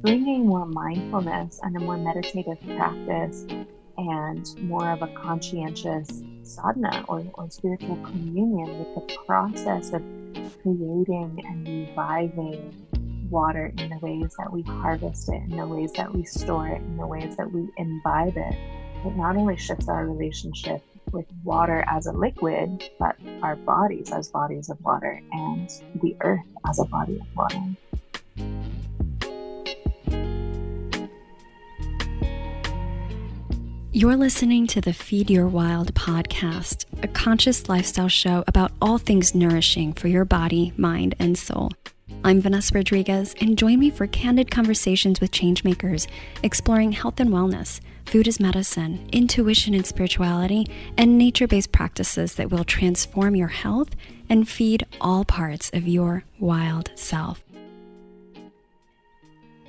bringing more mindfulness and a more meditative practice and more of a conscientious sadhana or spiritual communion with the process of creating and reviving water in the ways that we harvest it, in the ways that we store it, in the ways that we imbibe it. It not only shifts our relationship with water as a liquid, but our bodies as bodies of water and the earth as a body of water. You're listening to the Feed Your Wild podcast, a conscious lifestyle show about all things nourishing for your body, mind, and soul. I'm Vanessa Rodriguez, and join me for candid conversations with changemakers, exploring health and wellness, food as medicine, intuition and spirituality, and nature-based practices that will transform your health and feed all parts of your wild self.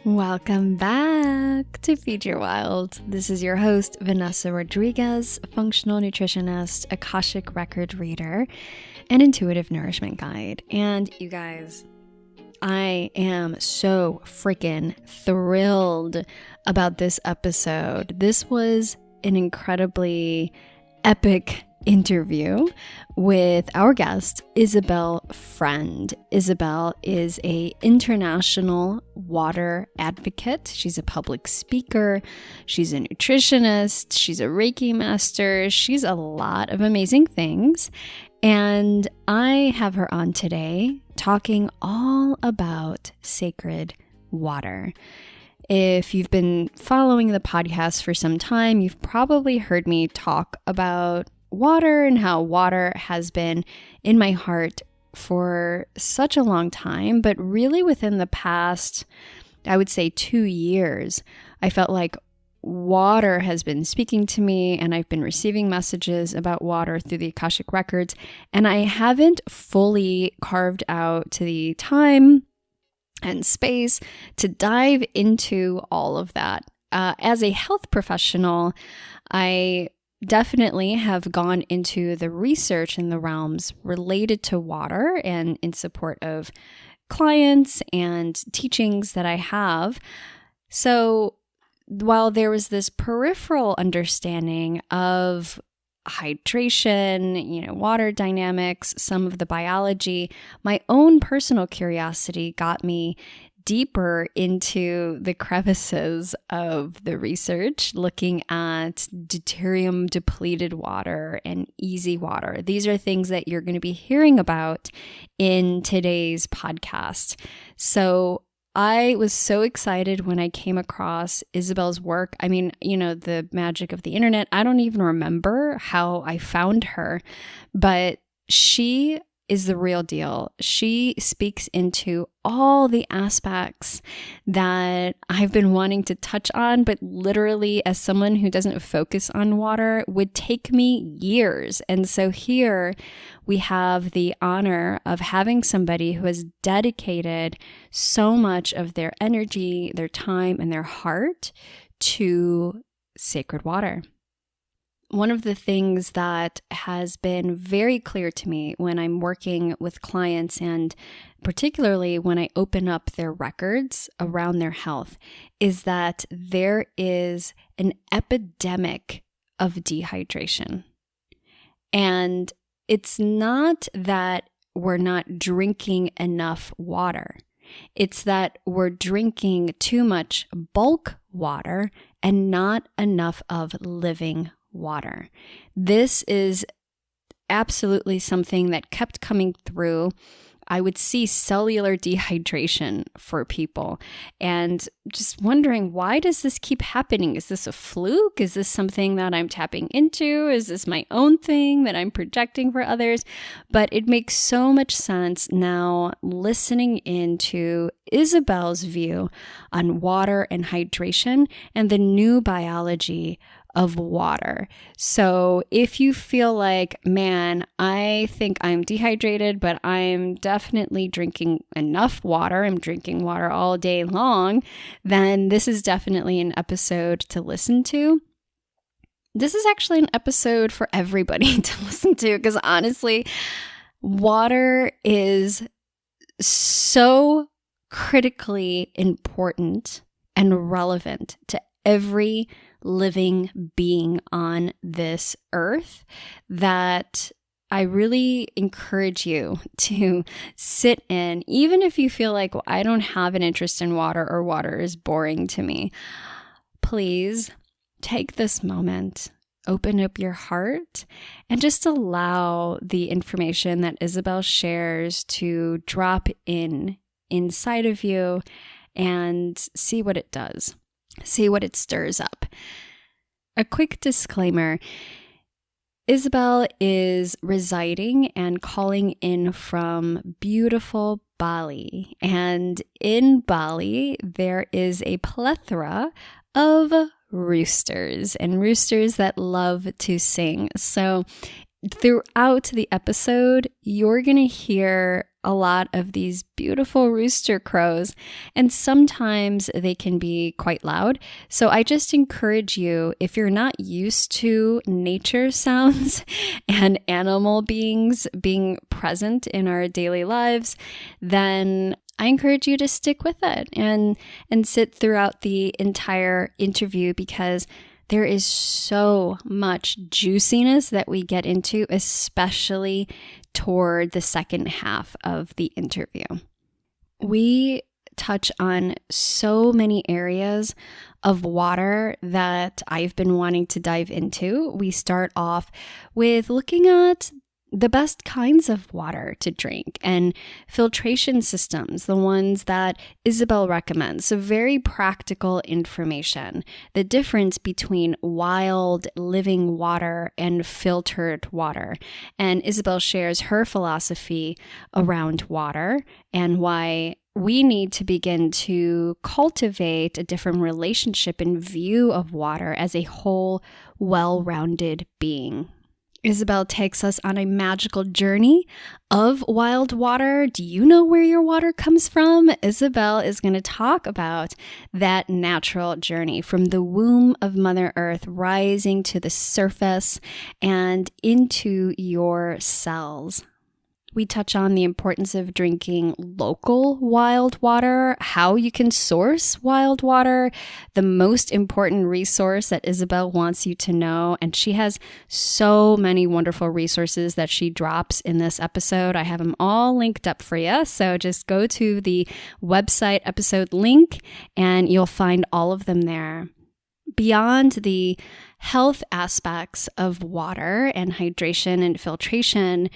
Welcome back to Feed Your Wild. This is your host, Vanessa Rodriguez, functional nutritionist, Akashic Record reader, and intuitive nourishment guide. And you guys, I am so freaking thrilled about this episode. This was an incredibly epic interview with our guest, Isabel Friend. Isabel is an international water advocate. She's a public speaker. She's a nutritionist. She's a Reiki master. She's a lot of amazing things. And I have her on today talking all about sacred water. If you've been following the podcast for some time, you've probably heard me talk about water and how water has been in my heart for such a long time, but really within the past, I would say 2 years, I felt like water has been speaking to me, and I've been receiving messages about water through the Akashic Records, and I haven't fully carved out to the time and space to dive into all of that. As a health professional, I definitely have gone into the research in the realms related to water and in support of clients and teachings that I have. So while there was this peripheral understanding of hydration, water dynamics, some of the biology, my own personal curiosity got me deeper into the crevices of the research, looking at deuterium depleted water and easy water. These are things that you're going to be hearing about in today's podcast. So I was so excited when I came across Isabel's work. I mean, the magic of the internet. I don't even remember how I found her, but she is the real deal. She speaks into all the aspects that I've been wanting to touch on, but literally as someone who doesn't focus on water would take me years. And so here we have the honor of having somebody who has dedicated so much of their energy, their time, and their heart to sacred water. One of the things that has been very clear to me when I'm working with clients, and particularly when I open up their records around their health, is that there is an epidemic of dehydration. And it's not that we're not drinking enough water. It's that we're drinking too much bulk water and not enough of living water. This is absolutely something that kept coming through. I would see cellular dehydration for people and just wondering, why does this keep happening? Is this a fluke? Is this something that I'm tapping into? Is this my own thing that I'm projecting for others? But it makes so much sense now listening into Isabel's view on water and hydration and the new biology of water. So if you feel like, man, I think I'm dehydrated, but I'm definitely drinking enough water, I'm drinking water all day long, then this is definitely an episode to listen to. This is actually an episode for everybody to listen to, because honestly, water is so critically important and relevant to every living being on this earth that I really encourage you to sit in, even if you feel like, well, I don't have an interest in water or water is boring to me. Please take this moment, open up your heart, and just allow the information that Isabel shares to drop in inside of you and see what it does. See what it stirs up. A quick disclaimer. Isabel is residing and calling in from beautiful Bali. And in Bali, there is a plethora of roosters and roosters that love to sing. So throughout the episode, you're going to hear a lot of these beautiful rooster crows, and sometimes they can be quite loud. So I just encourage you, if you're not used to nature sounds and animal beings being present in our daily lives, then I encourage you to stick with it and sit throughout the entire interview, because there is so much juiciness that we get into, especially toward the second half of the interview. We touch on so many areas of water that I've been wanting to dive into. We start off with looking at the best kinds of water to drink and filtration systems, the ones that Isabel recommends. So very practical information. The difference between wild living water and filtered water. And Isabel shares her philosophy around water and why we need to begin to cultivate a different relationship and view of water as a whole, well-rounded being. Isabel takes us on a magical journey of wild water. Do you know where your water comes from? Isabel is going to talk about that natural journey from the womb of Mother Earth rising to the surface and into your cells. We touch on the importance of drinking local wild water, how you can source wild water, the most important resource that Isabel wants you to know. And she has so many wonderful resources that she drops in this episode. I have them all linked up for you. So just go to the website episode link and you'll find all of them there. Beyond the health aspects of water and hydration and filtration,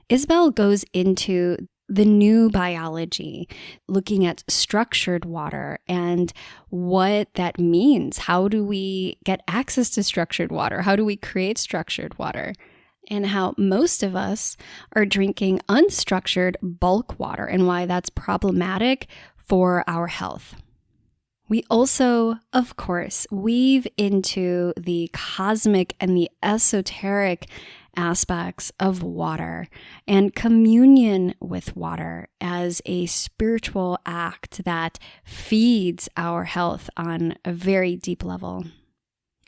Isabel goes into the new biology, looking at structured water and what that means. How do we get access to structured water? How do we create structured water? And how most of us are drinking unstructured bulk water and why that's problematic for our health. We also, of course, weave into the cosmic and the esoteric aspects of water and communion with water as a spiritual act that feeds our health on a very deep level.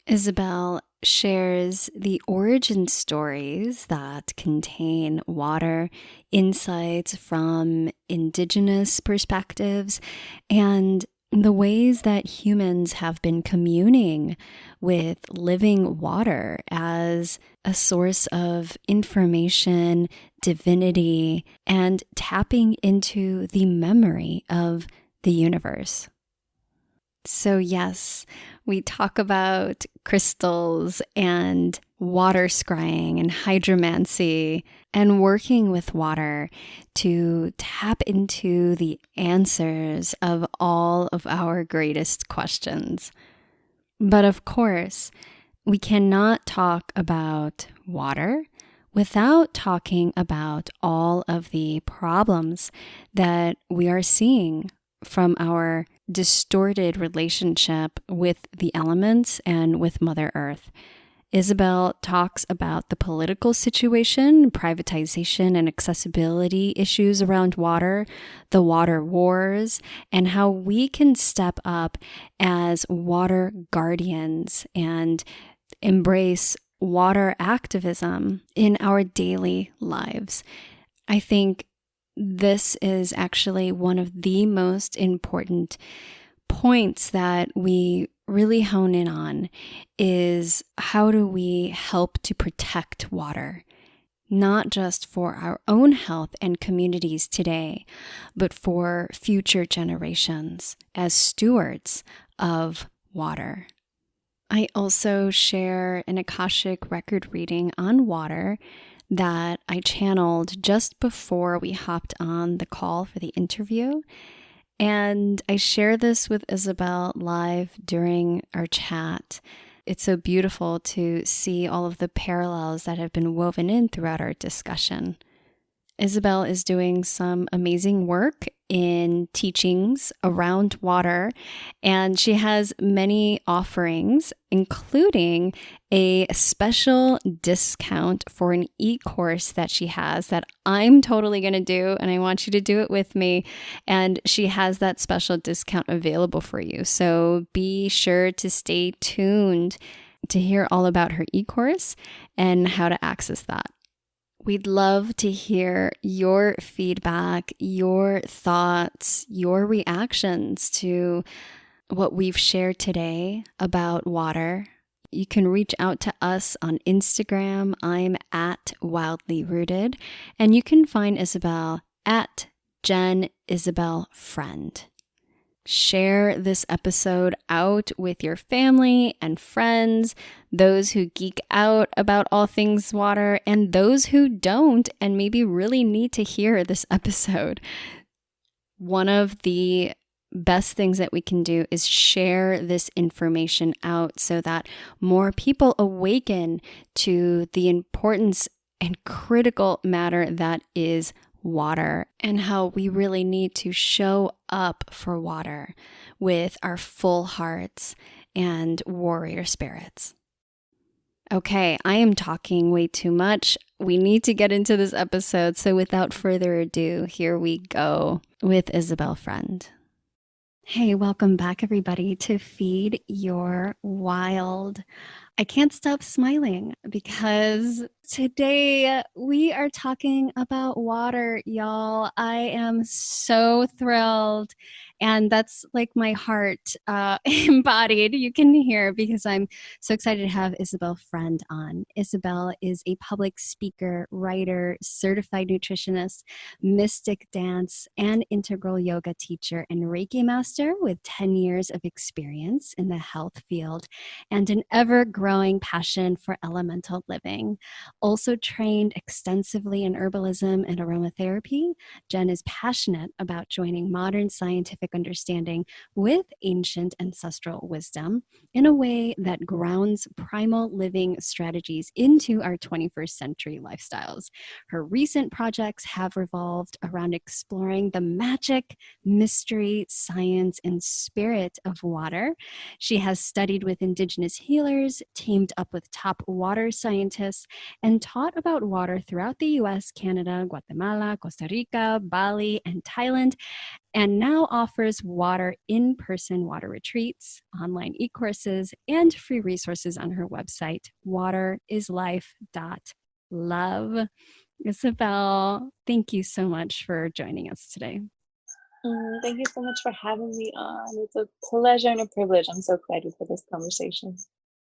Isabel shares the origin stories that contain water, insights from indigenous perspectives, and the ways that humans have been communing with living water as a source of information, divinity, and tapping into the memory of the universe. So yes, we talk about crystals and water scrying and hydromancy and working with water to tap into the answers of all of our greatest questions. But of course, we cannot talk about water without talking about all of the problems that we are seeing from our distorted relationship with the elements and with Mother Earth. Isabel talks about the political situation, privatization and accessibility issues around water, the water wars, and how we can step up as water guardians and embrace water activism in our daily lives. I think this is actually one of the most important points that we really hone in on is how do we help to protect water, not just for our own health and communities today, but for future generations as stewards of water. I also share an Akashic Record reading on water that I channeled just before we hopped on the call for the interview. And I share this with Isabel live during our chat. It's so beautiful to see all of the parallels that have been woven in throughout our discussion. Isabel is doing some amazing work in teachings around water, and she has many offerings, including a special discount for an e-course that she has that I'm totally going to do, and I want you to do it with me. And she has that special discount available for you. So be sure to stay tuned to hear all about her e-course and how to access that. We'd love to hear your feedback, your thoughts, your reactions to what we've shared today about water. You can reach out to us on Instagram. I'm at Wildly Rooted, and you can find Isabel at Isabel Friend. Share this episode out with your family and friends, those who geek out about all things water, and those who don't and maybe really need to hear this episode. One of the best things that we can do is share this information out so that more people awaken to the importance and critical matter that is water, and how we really need to show up for water with our full hearts and warrior spirits. Okay, I am talking way too much. We need to get into this episode, so without further ado, here we go with Isabel Friend. Hey, welcome back, everybody, to Feed Your Wild. I can't stop smiling because today we are talking about water, y'all. I am so thrilled. And that's like my heart embodied. You can hear because I'm so excited to have Isabel Friend on. Isabel is a public speaker, writer, certified nutritionist, mystic dance, and integral yoga teacher and Reiki master with 10 years of experience in the health field and an ever-growing passion for elemental living. Also trained extensively in herbalism and aromatherapy, Jen is passionate about joining modern scientific understanding with ancient ancestral wisdom in a way that grounds primal living strategies into our 21st century lifestyles. Her recent projects have revolved around exploring the magic, mystery, science, and spirit of water. She has studied with indigenous healers, teamed up with top water scientists, and taught about water throughout the US, Canada, Guatemala, Costa Rica, Bali, and Thailand, and now offers water in-person water retreats, online e-courses, and free resources on her website, waterislife.love. Isabel, thank you so much for joining us today. Thank you so much for having me on. It's a pleasure and a privilege. I'm so excited for this conversation.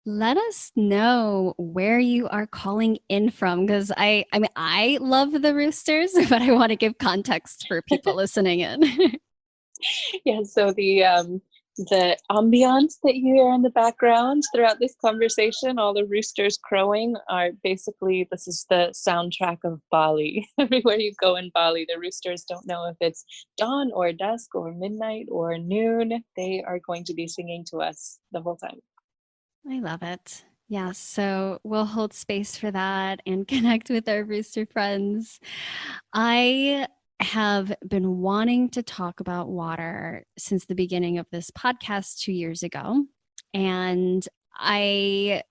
Let us know where you are calling in from, because I mean, I love the roosters, but I want to give context for people listening in. Yeah, so the ambiance that you hear in the background throughout this conversation, all the roosters crowing, are basically, this is the soundtrack of Bali. Everywhere you go in Bali, the roosters don't know if it's dawn or dusk or midnight or noon. They are going to be singing to us the whole time. I love it. Yeah, so we'll hold space for that and connect with our rooster friends. I have been wanting to talk about water since the beginning of this podcast 2 years ago. And I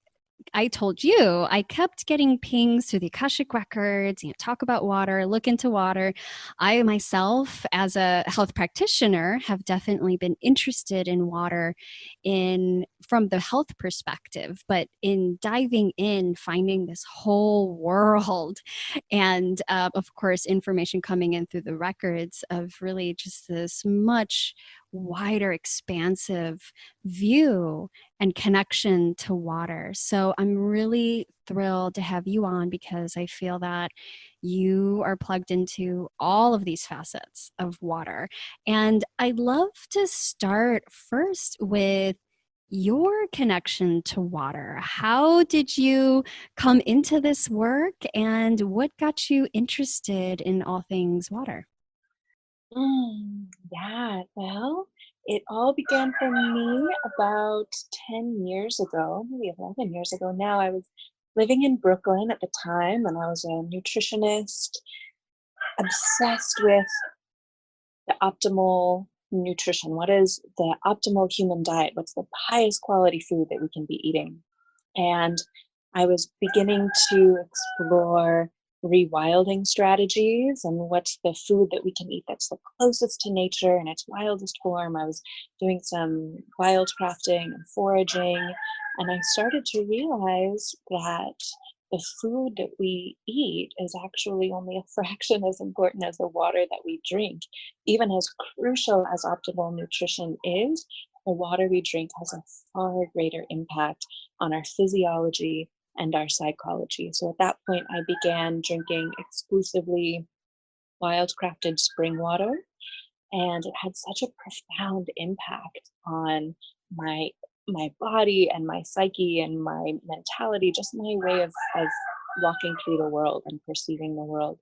told you, I kept getting pings through the Akashic Records, talk about water, look into water. I myself, as a health practitioner, have definitely been interested in water from the health perspective, but in diving in, finding this whole world, and of course, information coming in through the records of really just this much wider, expansive view and connection to water. So I'm really thrilled to have you on because I feel that you are plugged into all of these facets of water. And I'd love to start first with your connection to water. How did you come into this work and what got you interested in all things water? Yeah, well, it all began for me about 10 years ago, maybe 11 years ago now. I was living in Brooklyn at the time, and I was a nutritionist, obsessed with the optimal nutrition. What is the optimal human diet? What's the highest quality food that we can be eating? And I was beginning to explore rewilding strategies and what's the food that we can eat that's the closest to nature in its wildest form. I was doing some wildcrafting and foraging, and I started to realize that the food that we eat is actually only a fraction as important as the water that we drink. Even as crucial as optimal nutrition is, the water we drink has a far greater impact on our physiology and our psychology. So at that point, I began drinking exclusively wildcrafted spring water, and it had such a profound impact on my my body and my psyche and my mentality, just my way of walking through the world and perceiving the world.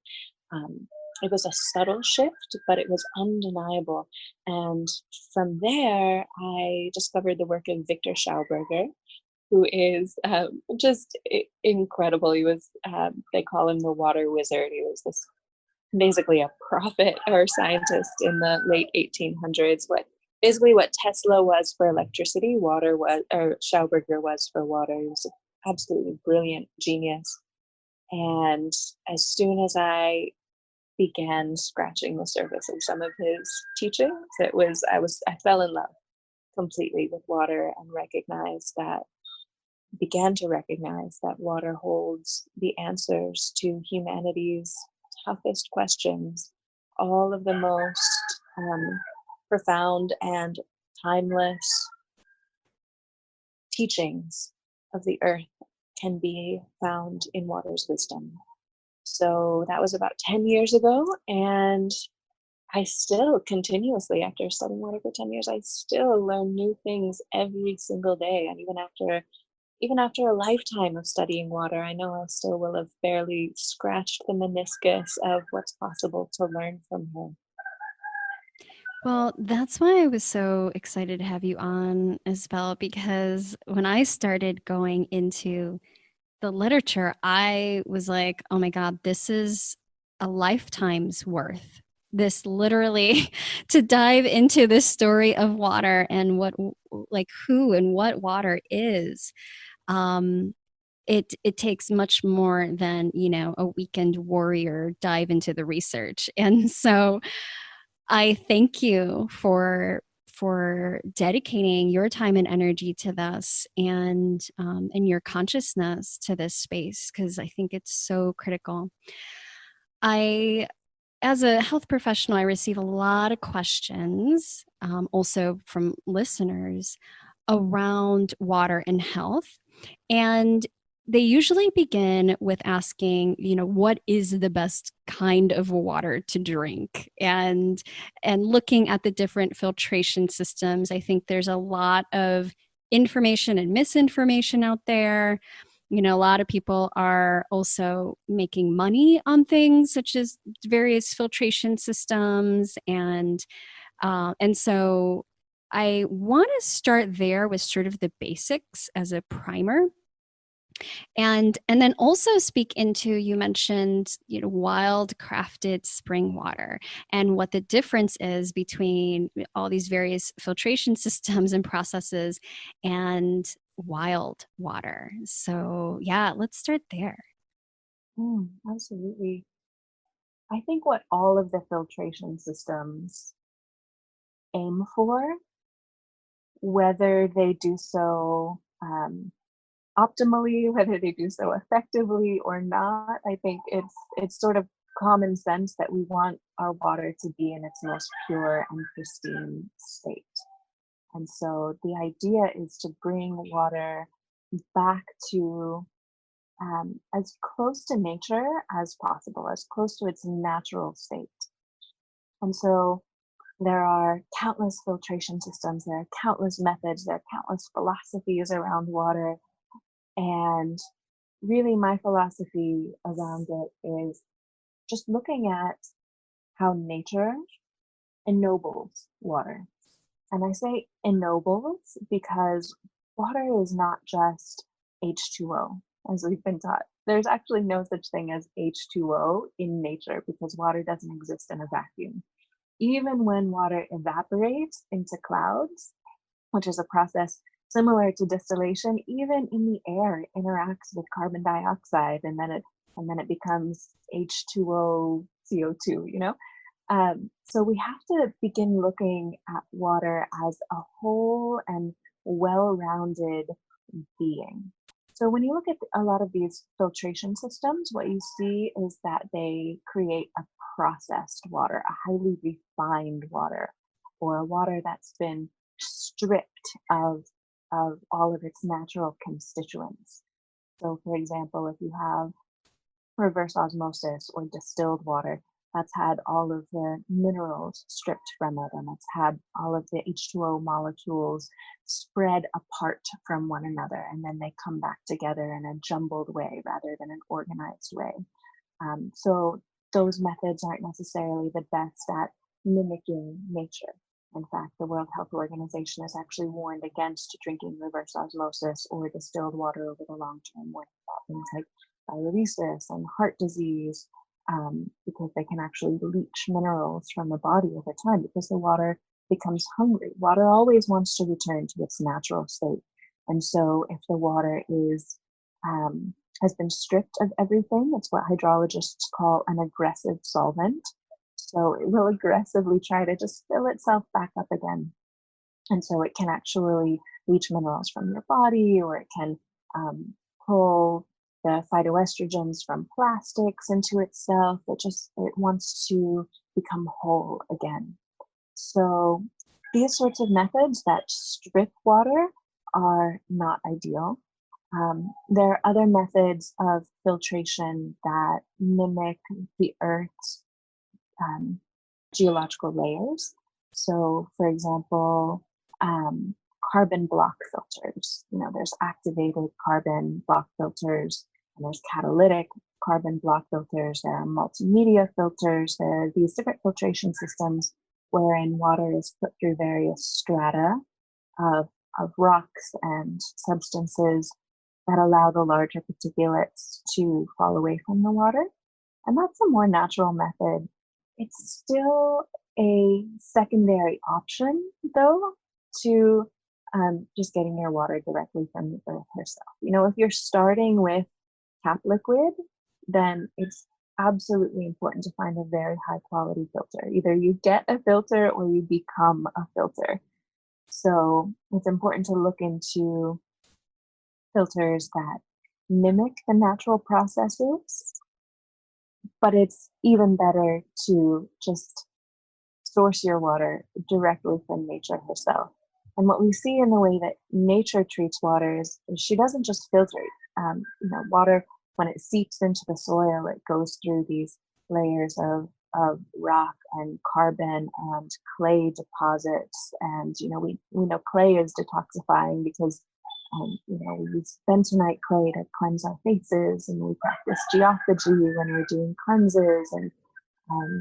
um, it was a subtle shift, but it was undeniable. And from there, I discovered the work of Victor Schauberger, who is just incredible. He was, they call him the water wizard. He was this basically a prophet or scientist in the late 1800s. What Tesla was for electricity, water was, or Schauberger was for water. He was an absolutely brilliant genius. And as soon as I began scratching the surface of some of his teachings, I fell in love completely with water and began to recognize that water holds the answers to humanity's toughest questions. All of the most profound and timeless teachings of the earth can be found in water's wisdom. So that was about 10 years ago, and I still continuously, after studying water for 10 years, I still learn new things every single day. And even after a lifetime of studying water, I know I still will have barely scratched the meniscus of what's possible to learn from her. Well, that's why I was so excited to have you on, Isabel, because when I started going into the literature, I was like, oh my God, this is a lifetime's worth. This literally to dive into this story of water and like who and what water is. Um, it takes much more than, a weekend warrior dive into the research. And so I thank you for dedicating your time and energy to this and your consciousness to this space because I think it's so critical. I, as a health professional, I receive a lot of questions, also from listeners, around water and health, and they usually begin with asking, what is the best kind of water to drink? And looking at the different filtration systems, I think there's a lot of information and misinformation out there. A lot of people are also making money on things such as various filtration systems, and so I want to start there with sort of the basics as a primer, and then also speak into, you mentioned, wild crafted spring water and what the difference is between all these various filtration systems and processes and wild water. So yeah, let's start there. Absolutely. I think what all of the filtration systems aim for, whether they do so optimally, whether they do so effectively or not, I think it's sort of common sense that we want our water to be in its most pure and pristine state. And so the idea is to bring water back to as close to nature as possible, as close to its natural state. And so there are countless filtration systems, there are countless methods, there are countless philosophies around water. And really, my philosophy around it is just looking at how nature ennobles water. And I say ennobles because water is not just H2O, as we've been taught. There's actually no such thing as H2O in nature because water doesn't exist in a vacuum. Even when water evaporates into clouds, which is a process similar to distillation, even in the air it interacts with carbon dioxide and then it becomes H2O CO2. So we have to begin looking at water as a whole and well-rounded being. So when you look at a lot of these filtration systems, what you see is that they create a processed water, a highly refined water, or a water that's been stripped of all of its natural constituents. So for example, if you have reverse osmosis or distilled water, that's had all of the minerals stripped from it, and it's had all of the H2O molecules spread apart from one another, and then they come back together in a jumbled way rather than an organized way. So those methods aren't necessarily the best at mimicking nature. In fact, the World Health Organization has actually warned against drinking reverse osmosis or distilled water over the long term, warning about things like diuresis and heart disease, because they can actually leach minerals from the body over time because the water becomes hungry. Water always wants to return to its natural state. And so if the water is has been stripped of everything, it's what hydrologists call an aggressive solvent. So it will aggressively try to just fill itself back up again. And so it can actually leach minerals from your body, or it can pull the phytoestrogens from plastics into itself. It wants to become whole again. So these sorts of methods that strip water are not ideal. There are other methods of filtration that mimic the Earth's geological layers. So, for example, carbon block filters. There's activated carbon block filters, and there's catalytic carbon block filters. There are multimedia filters. There are these different filtration systems wherein water is put through various strata of rocks and substances that allow the larger particulates to fall away from the water. And that's a more natural method. It's still a secondary option, though, to just getting your water directly from the earth herself. If you're starting with tap liquid, then it's absolutely important to find a very high quality filter. Either you get a filter or you become a filter. So it's important to look into filters that mimic the natural processes, but it's even better to just source your water directly from nature herself. And what we see in the way that nature treats water is she doesn't just filter it. Water, when it seeps into the soil, it goes through these layers of rock and carbon and clay deposits. And we know clay is detoxifying because we use bentonite clay to cleanse our faces, and we practice geophagy when we're doing cleanses, and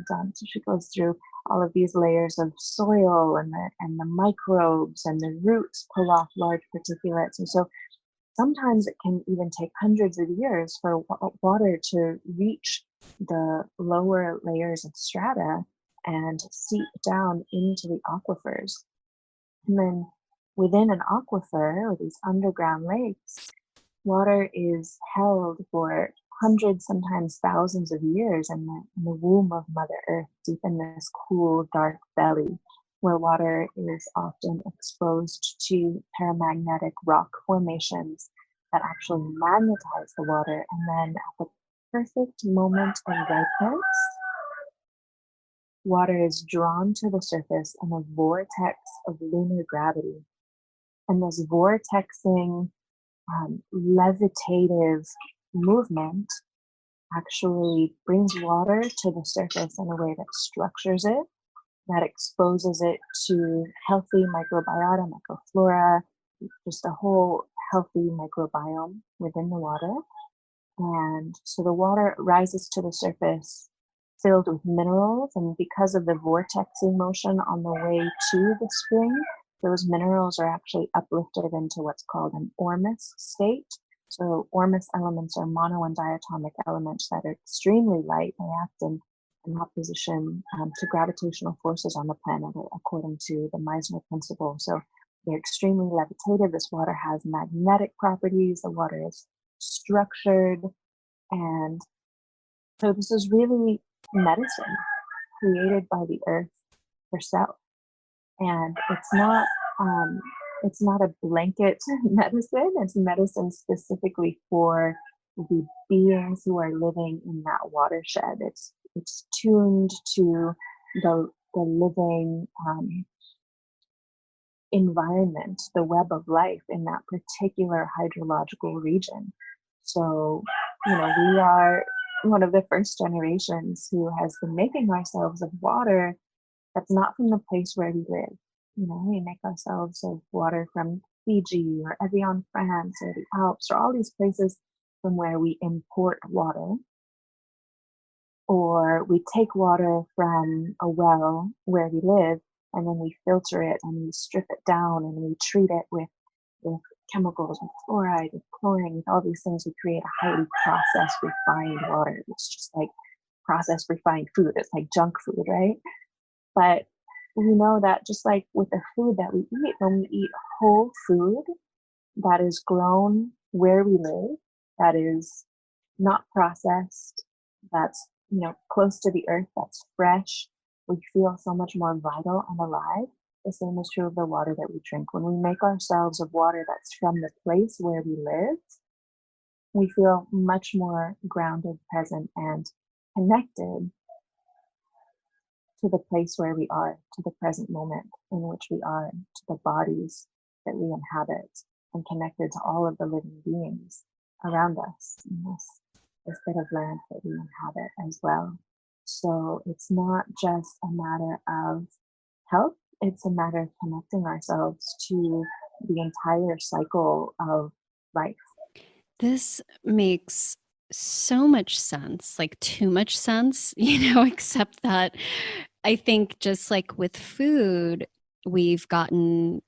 so she goes through all of these layers of soil, and the microbes and the roots pull off large particulates. And so sometimes it can even take hundreds of years for water to reach the lower layers of strata and seep down into the aquifers. And then within an aquifer, or these underground lakes, water is held for hundreds, sometimes thousands of years in the womb of Mother Earth, deep in this cool, dark belly, where water is often exposed to paramagnetic rock formations that actually magnetize the water. And then at the perfect moment of ripeness, water is drawn to the surface in a vortex of lunar gravity. And this vortexing, levitative movement actually brings water to the surface in a way that structures it, that exposes it to healthy microbiota, microflora, just a whole healthy microbiome within the water. And so the water rises to the surface filled with minerals, and because of the vortexing motion on the way to the spring, those minerals are actually uplifted into what's called an ormus state. So ormus elements are mono and diatomic elements that are extremely light. They act in opposition to gravitational forces on the planet, according to the Meissner principle. So they're extremely levitative. This water has magnetic properties. The water is structured. And so this is really medicine created by the earth herself. And it's not a blanket medicine. It's medicine specifically for the beings who are living in that watershed. It's tuned to the living environment, the web of life in that particular hydrological region. So, we are one of the first generations who has been making ourselves of water that's not from the place where we live. We make ourselves of water from Fiji or Evian, France, or the Alps, or all these places from where we import water. Or we take water from a well where we live, and then we filter it and we strip it down and we treat it with chemicals, with fluoride, with chlorine, with all these things. We create a highly processed, refined water. It's just like processed, refined food. It's like junk food, right? But we know that just like with the food that we eat, when we eat whole food that is grown where we live, that is not processed, that's close to the earth, that's fresh, we feel so much more vital and alive. The same is true of the water that we drink. When we make ourselves of water that's from the place where we live, we feel much more grounded, present, and connected to the place where we are, to the present moment in which we are, to the bodies that we inhabit, and connected to all of the living beings around us in this bit of land that we inhabit as well. So it's not just a matter of health, it's a matter of connecting ourselves to the entire cycle of life. This makes so much sense, like too much sense, except that I think just like with food, we've gotten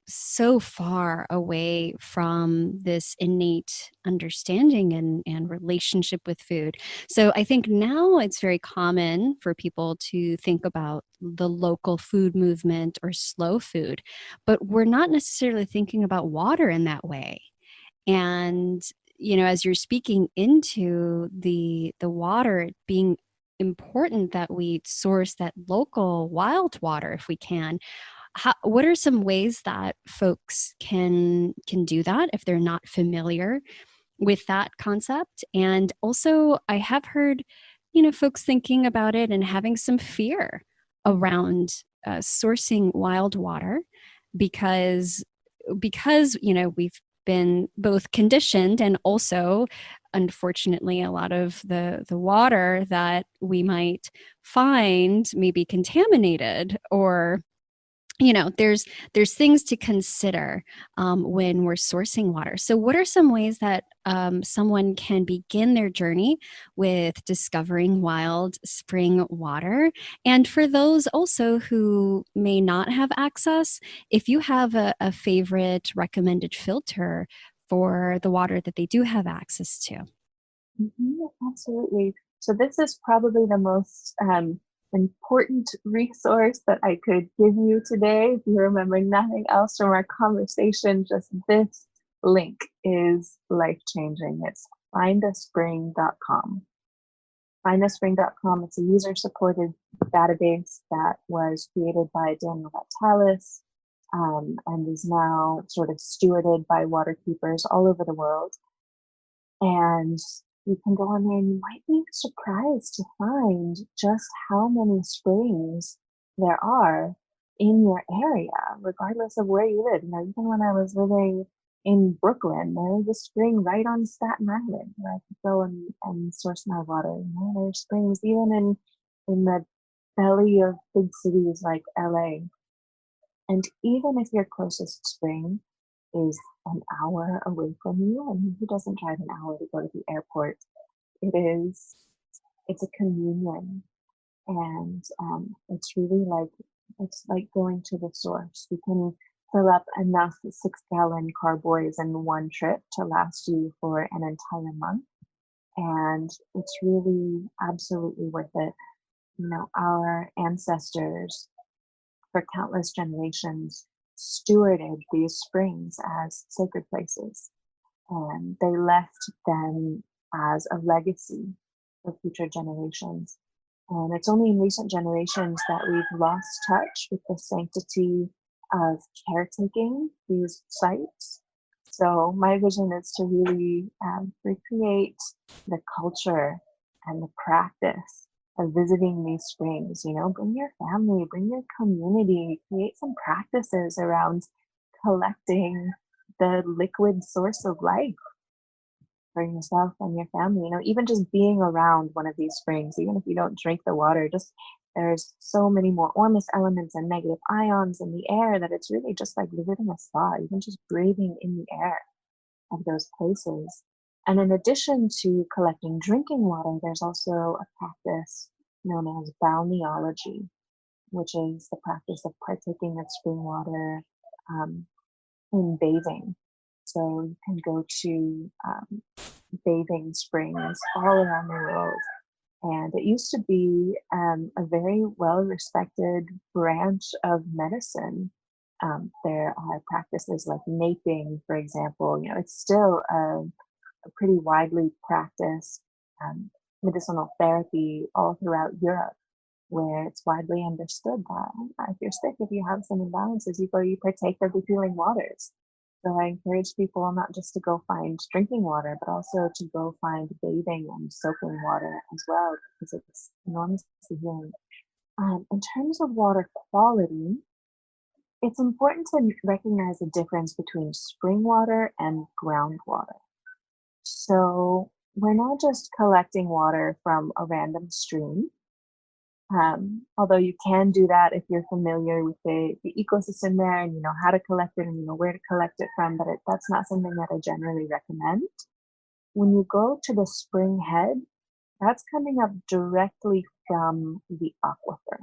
so far away from this innate understanding and relationship with food. So I think now it's very common for people to think about the local food movement or slow food, but we're not necessarily thinking about water in that way. And as you're speaking into the water being important, that we source that local wild water if we can, what are some ways that folks can do that if they're not familiar with that concept? And also, I have heard folks thinking about it and having some fear around sourcing wild water because we've been both conditioned, and also unfortunately a lot of the water that we might find may be contaminated, or there's things to consider when we're sourcing water. So what are some ways that someone can begin their journey with discovering wild spring water? And for those also who may not have access, if you have a favorite recommended filter for the water that they do have access to. Absolutely. So this is probably the most important resource that I could give you today. If you remember nothing else from our conversation, just this link is life-changing. It's findaspring.com. Findaspring.com, it's a user-supported database that was created by Daniel Vatalis and is now sort of stewarded by water keepers all over the world. And you can go on there and you might be surprised to find just how many springs there are in your area, regardless of where you live. You know, even when I was living in Brooklyn, there was a spring right on Staten Island where I could go and source my water. You know, there's springs even in the belly of big cities like LA. And even if your closest spring is an hour away from you, and who doesn't drive an hour to go to the airport? It's a communion, and it's like going to the source. You can fill up enough 6-gallon carboys in one trip to last you for an entire month, and it's really absolutely worth it. You know, our ancestors for countless generations stewarded these springs as sacred places, and they left them as a legacy for future generations. And it's only in recent generations that we've lost touch with the sanctity of caretaking these sites. So my vision is to really recreate the culture and the practice of visiting these springs. You know, bring your family, bring your community, create some practices around collecting the liquid source of life for yourself and your family. You know, even just being around one of these springs, even if you don't drink the water, just there's so many more ormus elements and negative ions in the air that it's really just like visiting a spa, even just breathing in the air of those places. And in addition to collecting drinking water, there's also a practice known as balneology, which is the practice of partaking of spring water in bathing. So you can go to bathing springs all around the world. And it used to be a very well respected branch of medicine. There are practices like naping, for example. You know, it's still a pretty widely practiced medicinal therapy all throughout Europe, where it's widely understood that if you're sick, if you have some imbalances, you partake of the healing waters. So I encourage people not just to go find drinking water, but also to go find bathing and soaking water as well, because it's enormously healing. In terms of water quality, it's important to recognize the difference between spring water and groundwater. So we're not just collecting water from a random stream. Although you can do that if you're familiar with the ecosystem there and you know how to collect it and you know where to collect it from, but that's not something that I generally recommend. When you go to the spring head, that's coming up directly from the aquifer.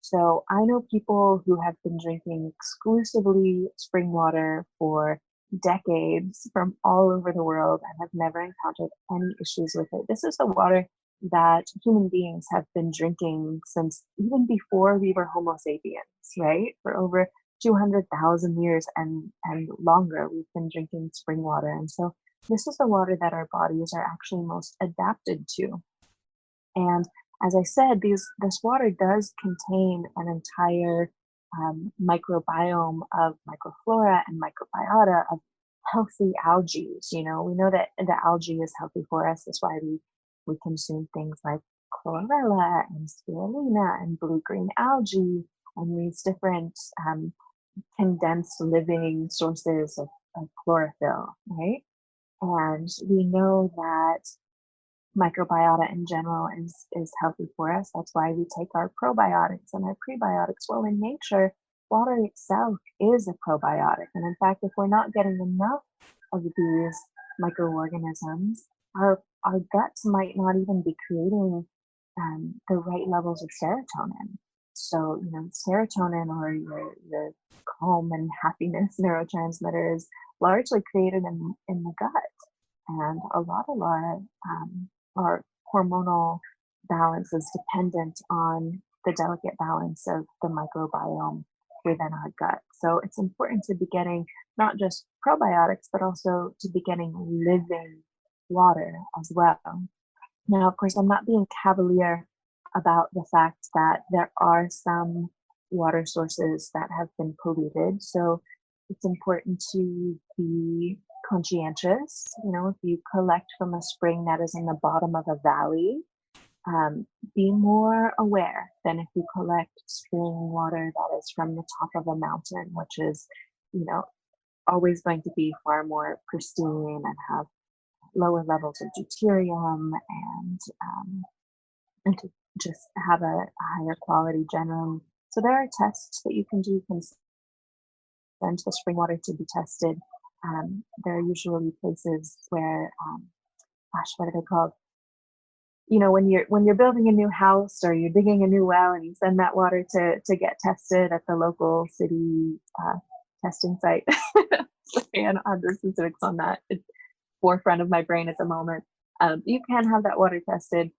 So I know people who have been drinking exclusively spring water for decades from all over the world and have never encountered any issues with it. This is the water that human beings have been drinking since even before we were Homo sapiens, right? For over 200,000 years and longer, we've been drinking spring water. And so this is the water that our bodies are actually most adapted to. And as I said, this water does contain an entire microbiome of microflora and microbiota of healthy algae. You know, we know that the algae is healthy for us. That's why we consume things like chlorella and spirulina and blue-green algae and these different condensed living sources of chlorophyll, right? And we know that microbiota in general is healthy for us. That's why we take our probiotics and our prebiotics. Well, in nature, water itself is a probiotic. And in fact, if we're not getting enough of these microorganisms, our guts might not even be creating the right levels of serotonin. So, you know, serotonin, or your calm and happiness neurotransmitter, is largely created in the gut. And a lot of our hormonal balance is dependent on the delicate balance of the microbiome within our gut. So it's important to be getting not just probiotics, but also to be getting living water as well. Now, of course, I'm not being cavalier about the fact that there are some water sources that have been polluted. So it's important to be conscientious. If you collect from a spring that is in the bottom of a valley, be more aware than if you collect spring water that is from the top of a mountain, which is, always going to be far more pristine and have lower levels of deuterium and to just have a higher quality generally. So there are tests that you can do. You can send the spring water to be tested. There are usually places where, what are they called? When you're building a new house or you're digging a new well, and you send that water to get tested at the local city testing site. Sorry, I don't have the specifics on that. It's forefront of my brain at the moment. You can have that water tested.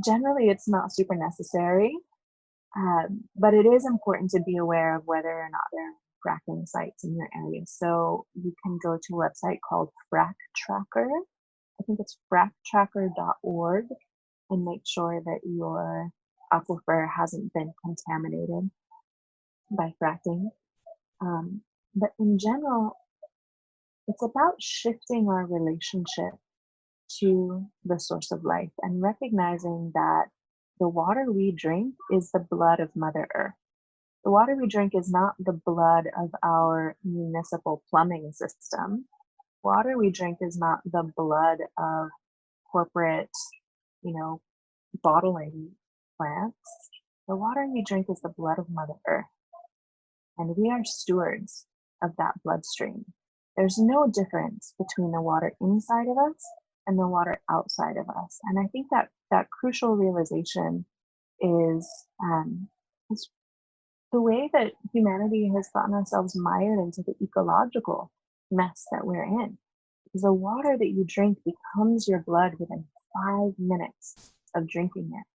Generally, it's not super necessary, but it is important to be aware of whether or not there are fracking sites in your area. So you can go to a website called Frack Tracker. I think it's fracktracker.org, and make sure that your aquifer hasn't been contaminated by fracking. But in general, it's about shifting our relationship to the source of life and recognizing that the water we drink is the blood of Mother Earth. The water we drink is not the blood of our municipal plumbing system. Water we drink is not the blood of corporate, bottling plants. The water we drink is the blood of Mother Earth. And we are stewards of that bloodstream. There's no difference between the water inside of us and the water outside of us. And I think that crucial realization is the way that humanity has gotten ourselves mired into the ecological mess that we're in. Because the water that you drink becomes your blood within 5 minutes of drinking it.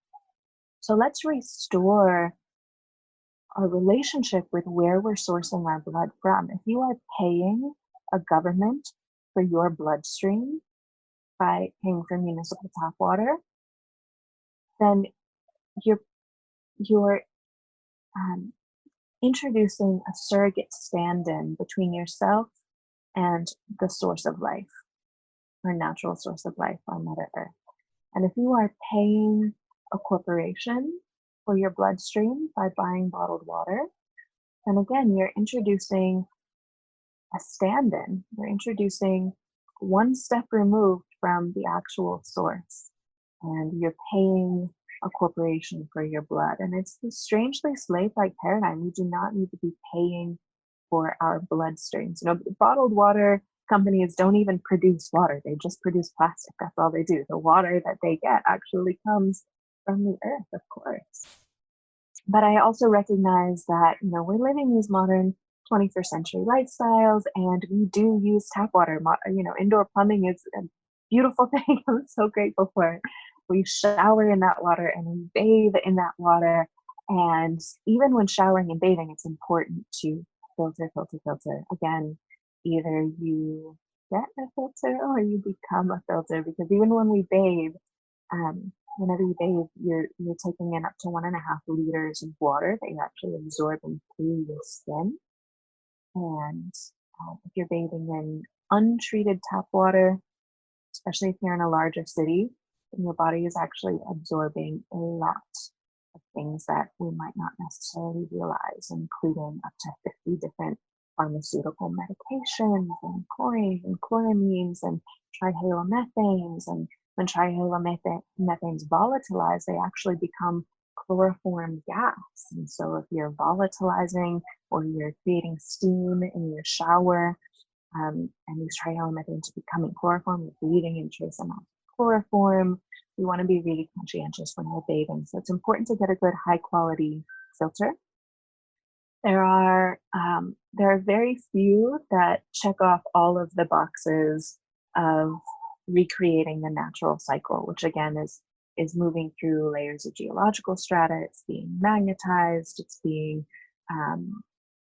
So let's restore our relationship with where we're sourcing our blood from. If you are paying a government for your bloodstream by paying for municipal tap water, then you're introducing a surrogate stand-in between yourself and the source of life, or natural source of life on Mother Earth. And if you are paying a corporation for your bloodstream by buying bottled water, then again, you're introducing a stand-in. You're introducing one step removed from the actual source, and you're paying a corporation for your blood. And it's this strangely slave-like paradigm. We do not need to be paying for our bloodstreams. Bottled water companies don't even produce water. They just produce plastic. That's all they do. The water that they get actually comes from the earth, of course. But I also recognize that, we're living these modern 21st century lifestyles, and we do use tap water. Indoor plumbing is a beautiful thing. I'm so grateful for it. We shower in that water and we bathe in that water. And even when showering and bathing, it's important to filter. Again, either you get a filter or you become a filter, because even when we bathe, whenever you bathe, you're taking in up to 1.5 liters of water that you're actually absorbing through your skin. And if you're bathing in untreated tap water, especially if you're in a larger city, then your body is actually absorbing a lot of things that we might not necessarily realize, including up to 50 different pharmaceutical medications and chlorines and chloramines and trihalomethanes. And when trihalomethanes volatilize, they actually become chloroform gas. And so if you're volatilizing or you're creating steam in your shower, and these trihalomethanes are becoming chloroform, you're breathing in trace amounts of chloroform. We want to be really conscientious when we're bathing. So it's important to get a good high quality filter. There are very few that check off all of the boxes of recreating the natural cycle, which again is moving through layers of geological strata. It's being magnetized, it's being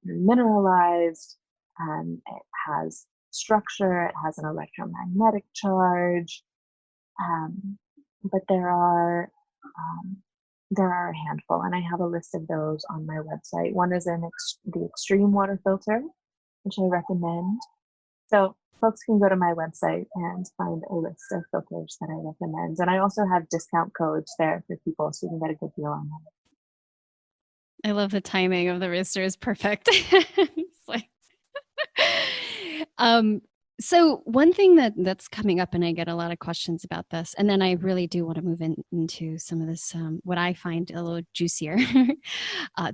mineralized, it has structure, it has an electromagnetic charge, but there are a handful, and I have a list of those on my website. One is the extreme water filter, which I recommend. So folks can go to my website and find a list of filters that I recommend. And I also have discount codes there for people so you can get a good deal on them. I love the timing of the rooster is perfect. It's like, so one thing that's coming up, and I get a lot of questions about this, and then I really do want to move into some of this, what I find a little juicier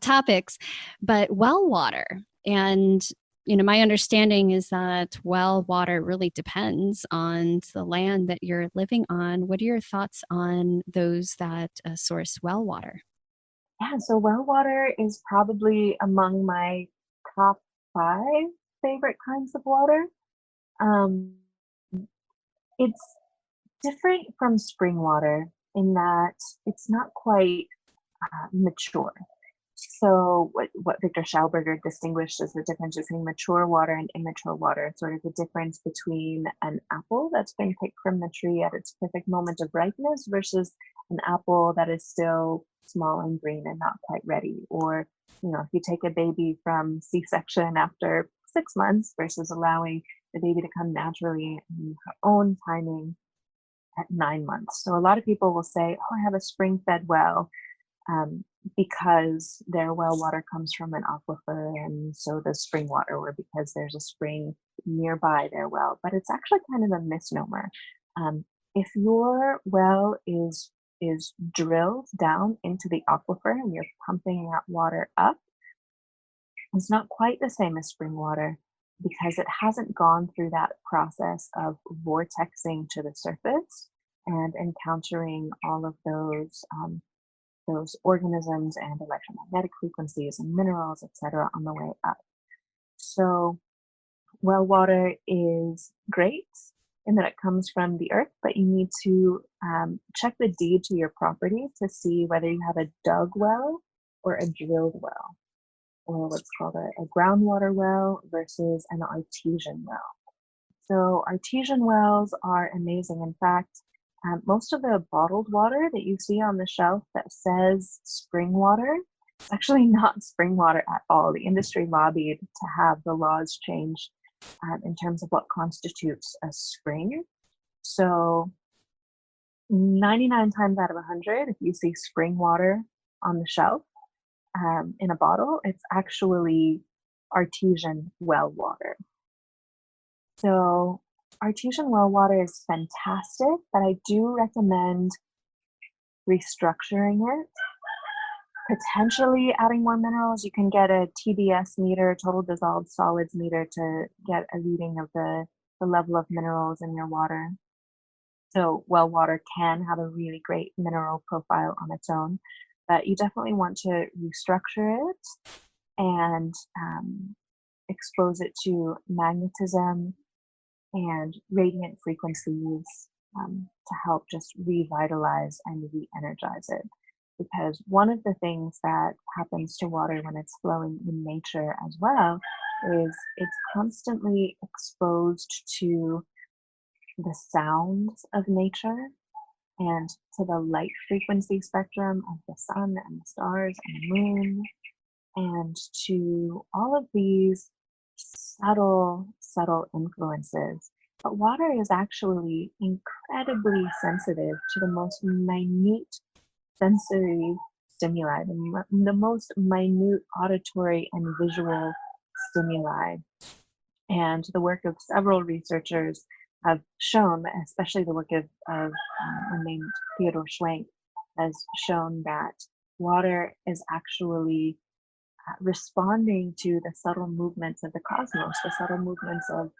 topics, but well water. And my understanding is that well water really depends on the land that you're living on. What are your thoughts on those that source well water? Yeah, so well water is probably among my top 5 favorite kinds of water. Um, it's different from spring water in that it's not quite mature. So what Victor Schauberger distinguished as the difference between mature water and immature water. It's sort of the difference between an apple that's been picked from the tree at its perfect moment of ripeness versus an apple that is still small and green and not quite ready. Or, if you take a baby from C-section after 6 months versus allowing the baby to come naturally in her own timing at 9 months. So a lot of people will say, oh, I have a spring-fed well. Because their well water comes from an aquifer and so does spring water, or because there's a spring nearby their well. But it's actually kind of a misnomer. If your well is drilled down into the aquifer and you're pumping that water up, it's not quite the same as spring water because it hasn't gone through that process of vortexing to the surface and encountering all of those organisms and electromagnetic frequencies and minerals, etc., on the way up. So, well water is great in that it comes from the earth, but you need to check the deed to your property to see whether you have a dug well or a drilled well, or what's called a groundwater well versus an artesian well. So, artesian wells are amazing. In fact, most of the bottled water that you see on the shelf that says spring water, it's actually not spring water at all. The industry lobbied to have the laws changed in terms of what constitutes a spring. So 99 times out of 100, if you see spring water on the shelf in a bottle, it's actually artesian well water. So artesian well water is fantastic, but I do recommend restructuring it, potentially adding more minerals. You can get a TDS meter, total dissolved solids meter, to get a reading of the level of minerals in your water. So well water can have a really great mineral profile on its own, but you definitely want to restructure it and expose it to magnetism and radiant frequencies to help just revitalize and re-energize it. Because one of the things that happens to water when it's flowing in nature as well is it's constantly exposed to the sounds of nature and to the light frequency spectrum of the sun and the stars and the moon, and to all of these subtle influences. But water is actually incredibly sensitive to the most minute sensory stimuli, the most minute auditory and visual stimuli. And the work of several researchers have shown, especially the work of one named Theodore Schwenk, has shown that water is actually responding to the subtle movements of the cosmos, the subtle movements of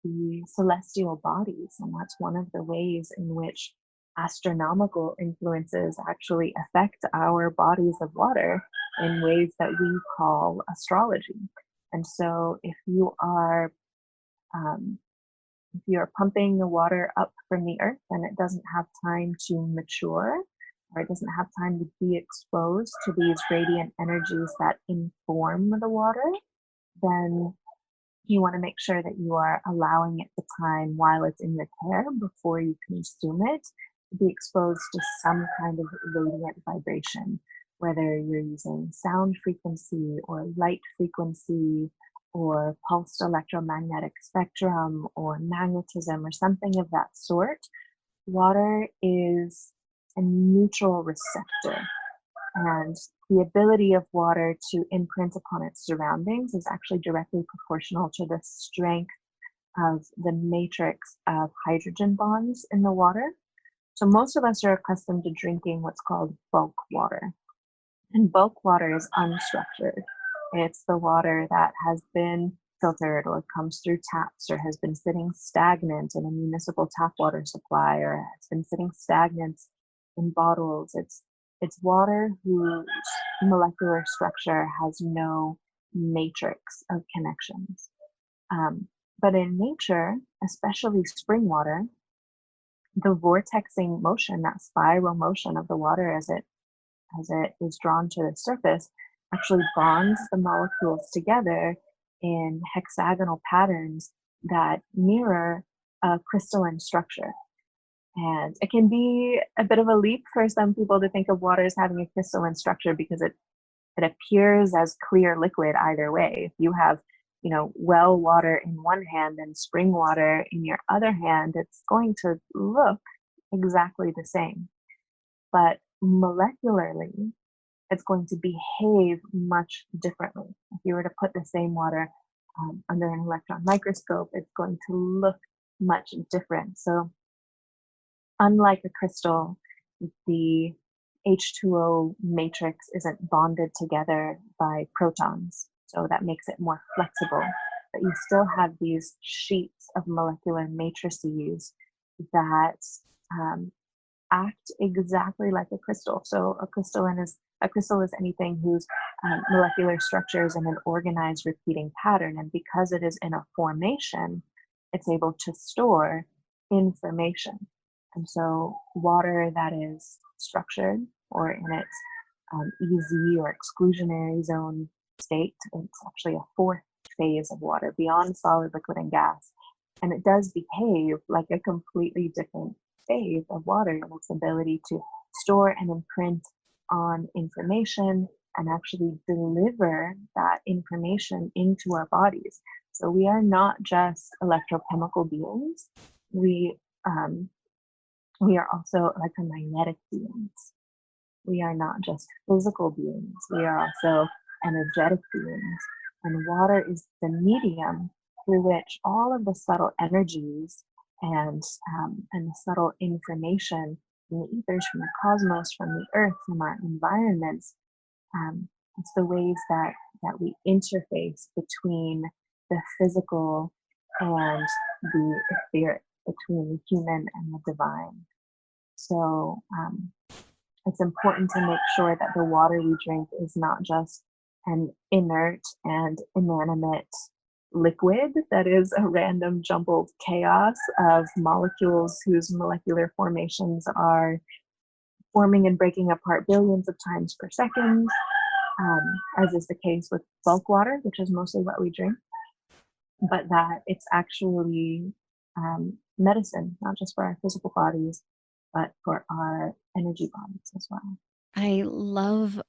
the celestial bodies. And that's one of the ways in which astronomical influences actually affect our bodies of water in ways that we call astrology. And so if you are pumping the water up from the earth and it doesn't have time to mature, or it doesn't have time to be exposed to these radiant energies that inform the water, then you want to make sure that you are allowing it the time while it's in your care before you consume it to be exposed to some kind of radiant vibration, whether you're using sound frequency or light frequency or pulsed electromagnetic spectrum or magnetism or something of that sort, water is a neutral receptor. And the ability of water to imprint upon its surroundings is actually directly proportional to the strength of the matrix of hydrogen bonds in the water. So most of us are accustomed to drinking what's called bulk water. And bulk water is unstructured. It's the water that has been filtered or comes through taps or has been sitting stagnant in a municipal tap water supply or has been sitting stagnant in bottles. It's water whose molecular structure has no matrix of connections. But in nature, especially spring water, the vortexing motion, that spiral motion of the water as it is drawn to the surface, actually bonds the molecules together in hexagonal patterns that mirror a crystalline structure. And it can be a bit of a leap for some people to think of water as having a crystalline structure because it appears as clear liquid either way. If you have, well water in one hand and spring water in your other hand, it's going to look exactly the same. But molecularly, it's going to behave much differently. If you were to put the same water under an electron microscope, it's going to look much different. So unlike a crystal, the H2O matrix isn't bonded together by protons, so that makes it more flexible. But you still have these sheets of molecular matrices that act exactly like a crystal. So a crystal is anything whose molecular structure is in an organized repeating pattern, and because it is in a formation, it's able to store information. And so water that is structured or in its EZ or exclusionary zone state, it's actually a fourth phase of water beyond solid, liquid, and gas. And it does behave like a completely different phase of water in its ability to store and imprint on information and actually deliver that information into our bodies. So we are not just electrochemical beings. We are also electromagnetic beings. We are not just physical beings. We are also energetic beings. And water is the medium through which all of the subtle energies and the subtle information from the ethers, from the cosmos, from the earth, from our environments, it's the ways that we interface between the physical and the etheric, between the human and the divine. So it's important to make sure that the water we drink is not just an inert and inanimate liquid that is a random jumbled chaos of molecules whose molecular formations are forming and breaking apart billions of times per second, as is the case with bulk water, which is mostly what we drink, but that it's actually medicine, not just for our physical bodies, but for our energy bodies as well. I love...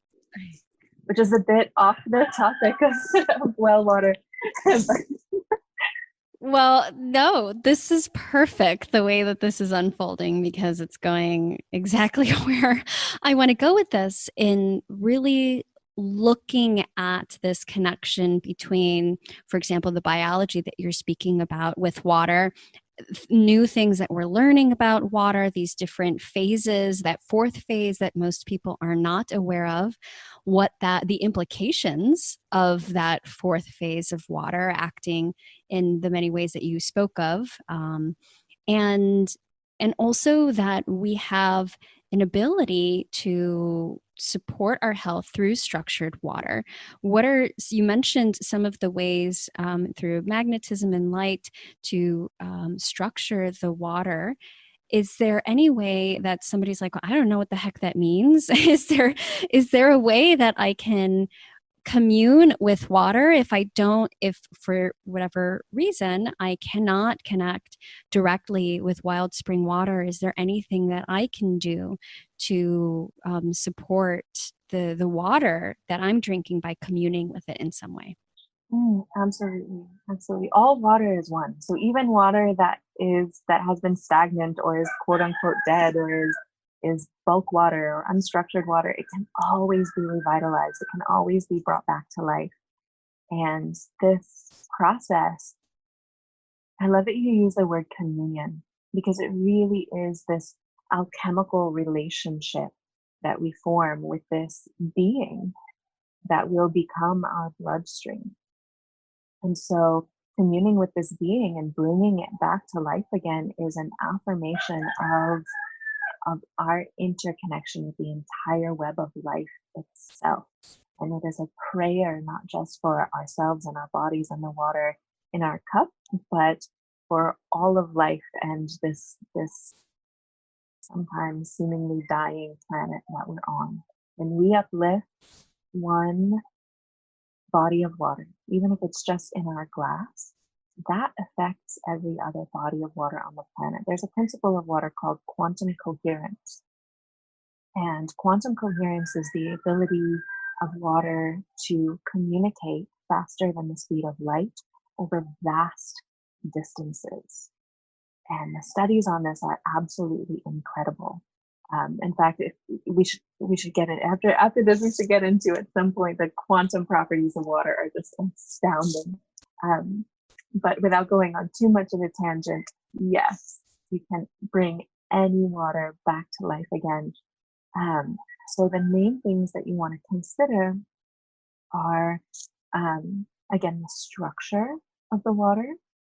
Which is a bit off the topic of well water. Well, no, this is perfect the way that this is unfolding because it's going exactly where I want to go with this, in really looking at this connection between, for example, the biology that you're speaking about with water, new things that we're learning about water, these different phases, that fourth phase that most people are not aware of, the implications of that fourth phase of water acting in the many ways that you spoke of, and also that we have an ability to support our health through structured water. You mentioned some of the ways through magnetism and light to structure the water. Is there any way that somebody's like, well, I don't know what the heck that means? Is there a way that I can commune with water if for whatever reason I cannot connect directly with wild spring water? Is there anything that I can do to support the water that I'm drinking by communing with it in some way? Absolutely, absolutely. All water is one. So even water that has been stagnant or is quote unquote dead or is bulk water or unstructured water, it can always be revitalized. It can always be brought back to life. And this process, I love that you use the word communion because it really is this alchemical relationship that we form with this being that will become our bloodstream. And so communing with this being and bringing it back to life again is an affirmation of our interconnection with the entire web of life itself. And it is a prayer not just for ourselves and our bodies and the water in our cup, but for all of life and this sometimes seemingly dying planet that we're on. And we uplift one body of water, even if it's just in our glass, that affects every other body of water on the planet. There's a principle of water called quantum coherence. And quantum coherence is the ability of water to communicate faster than the speed of light over vast distances. And the studies on this are absolutely incredible. In fact, we should get it after this. We should get into at some point the quantum properties of water are just astounding. Um, but without going on too much of a tangent, yes, you can bring any water back to life again. Um, so the main things that you want to consider are, again, the structure of the water.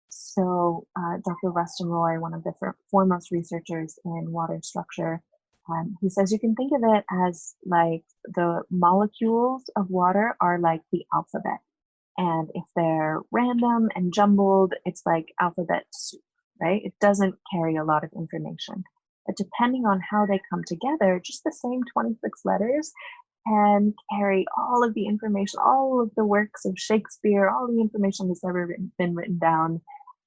So Dr. Rustin Roy, one of the foremost researchers in water structure, he says you can think of it as like the molecules of water are like the alphabet. And if they're random and jumbled, it's like alphabet soup, right? It doesn't carry a lot of information. But depending on how they come together, just the same 26 letters can carry all of the information, all of the works of Shakespeare, all the information that's ever been written down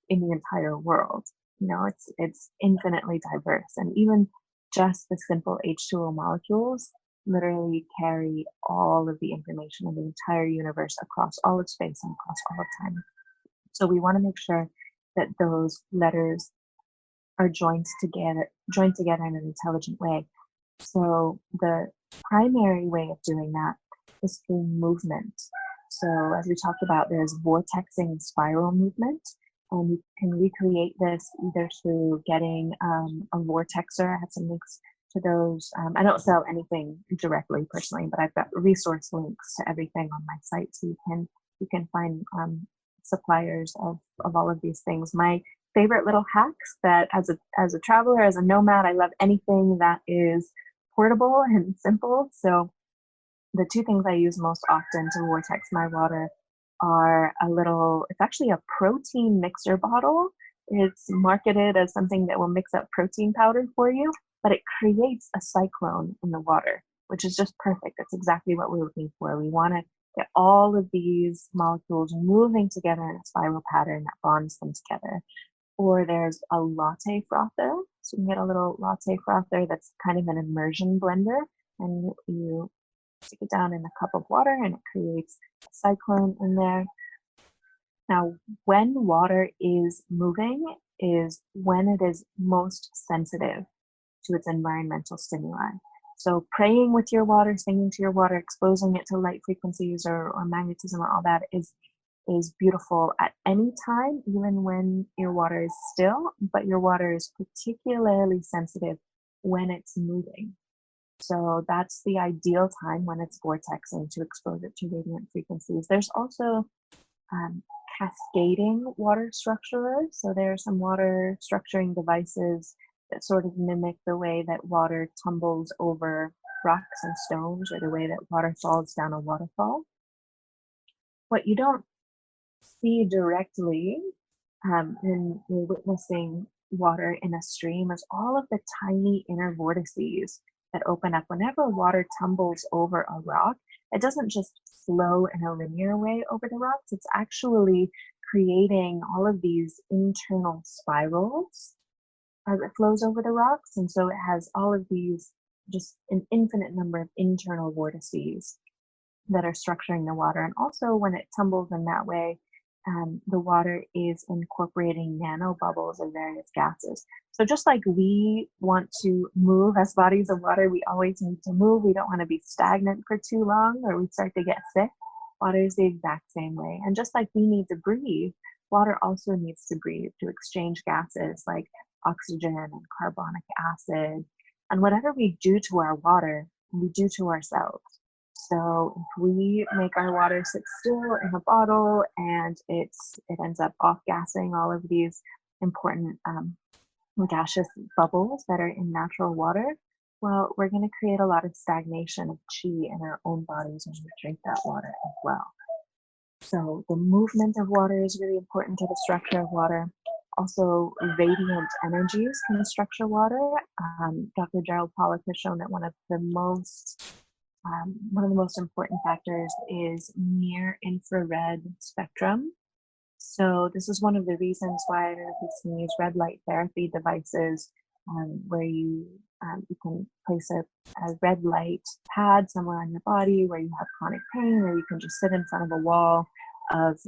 in the entire world. You know, it's infinitely diverse. And even just the simple H2O molecules literally carry all of the information in the entire universe across all of space and across all of time. So we want to make sure that those letters are joined together in an intelligent way. So the primary way of doing that is through movement. So as we talked about, there's vortexing spiral movement, and you can recreate this either through getting a vortexer. I have some links to those. I don't sell anything directly personally, but I've got resource links to everything on my site, so you can find suppliers of all of these things. My favorite little hacks that as a traveler, as a nomad, I love anything that is portable and simple. So the two things I use most often to vortex my water are it's actually a protein mixer bottle. It's marketed as something that will mix up protein powder for you, but it creates a cyclone in the water, which is just perfect. That's exactly what we're looking for. We want to get all of these molecules moving together in a spiral pattern that bonds them together. Or there's a latte frother. So you can get a little latte frother that's kind of an immersion blender, and you stick it down in a cup of water and it creates a cyclone in there. Now, when water is moving is when it is most sensitive to its environmental stimuli. So praying with your water, singing to your water, exposing it to light frequencies or magnetism or all that is beautiful at any time, even when your water is still, but your water is particularly sensitive when it's moving. So that's the ideal time when it's vortexing to expose it to radiant frequencies. There's also cascading water structurers. So there are some water structuring devices that sort of mimic the way that water tumbles over rocks and stones, or the way that water falls down a waterfall. What you don't see directly when you're witnessing water in a stream is all of the tiny inner vortices that open up. Whenever water tumbles over a rock, it doesn't just flow in a linear way over the rocks, it's actually creating all of these internal spirals as it flows over the rocks. And so it has all of these, just an infinite number of internal vortices. that are structuring the water. And also when it tumbles in that way, the water is incorporating nanobubbles of various gases. So just like we want to move as bodies of water, we always need to move. We don't want to be stagnant for too long or we start to get sick. Water is the exact same way. And just like we need to breathe, water also needs to breathe to exchange gases like oxygen and carbonic acid. And whatever we do to our water, we do to ourselves. So if we make our water sit still in a bottle and it ends up off-gassing all of these important gaseous bubbles that are in natural water, well, we're going to create a lot of stagnation of chi in our own bodies when we drink that water as well. So the movement of water is really important to the structure of water. Also, radiant energies can structure water. Dr. Gerald Pollack has shown that one of the most important factors is near infrared spectrum. So this is one of the reasons why I don't know if you've seen these red light therapy devices where you can place a red light pad somewhere on your body where you have chronic pain, or you can just sit in front of a wall of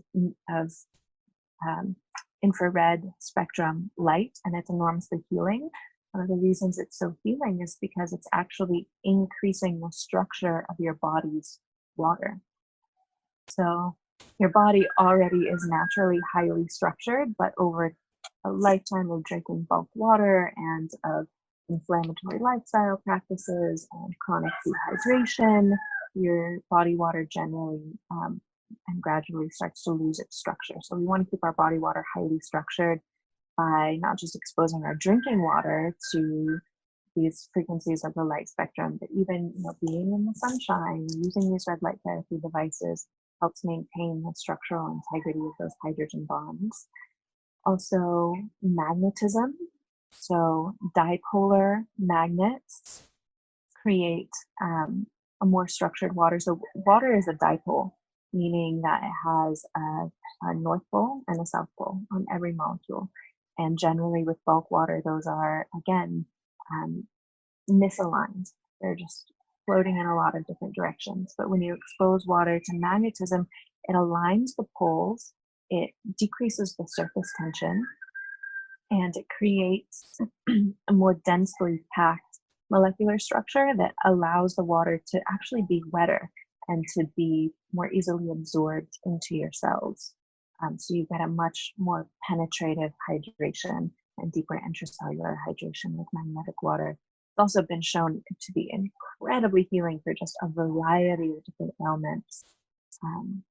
infrared spectrum light, and it's enormously healing. One of the reasons it's so healing is because it's actually increasing the structure of your body's water. So your body already is naturally highly structured, but over a lifetime of drinking bulk water and of inflammatory lifestyle practices and chronic dehydration, your body water generally and gradually starts to lose its structure. So we want to keep our body water highly structured by not just exposing our drinking water to these frequencies of the light spectrum, but even being in the sunshine, using these red light therapy devices helps maintain the structural integrity of those hydrogen bonds. Also, magnetism. So dipolar magnets create a more structured water. So water is a dipole, meaning that it has a north pole and a south pole on every molecule. And generally with bulk water, those are, again, misaligned. They're just floating in a lot of different directions. But when you expose water to magnetism, it aligns the poles, it decreases the surface tension, and it creates a more densely packed molecular structure that allows the water to actually be wetter and to be more easily absorbed into your cells. So you get a much more penetrative hydration and deeper intracellular hydration with magnetic water. It's also been shown to be incredibly healing for just a variety of different ailments.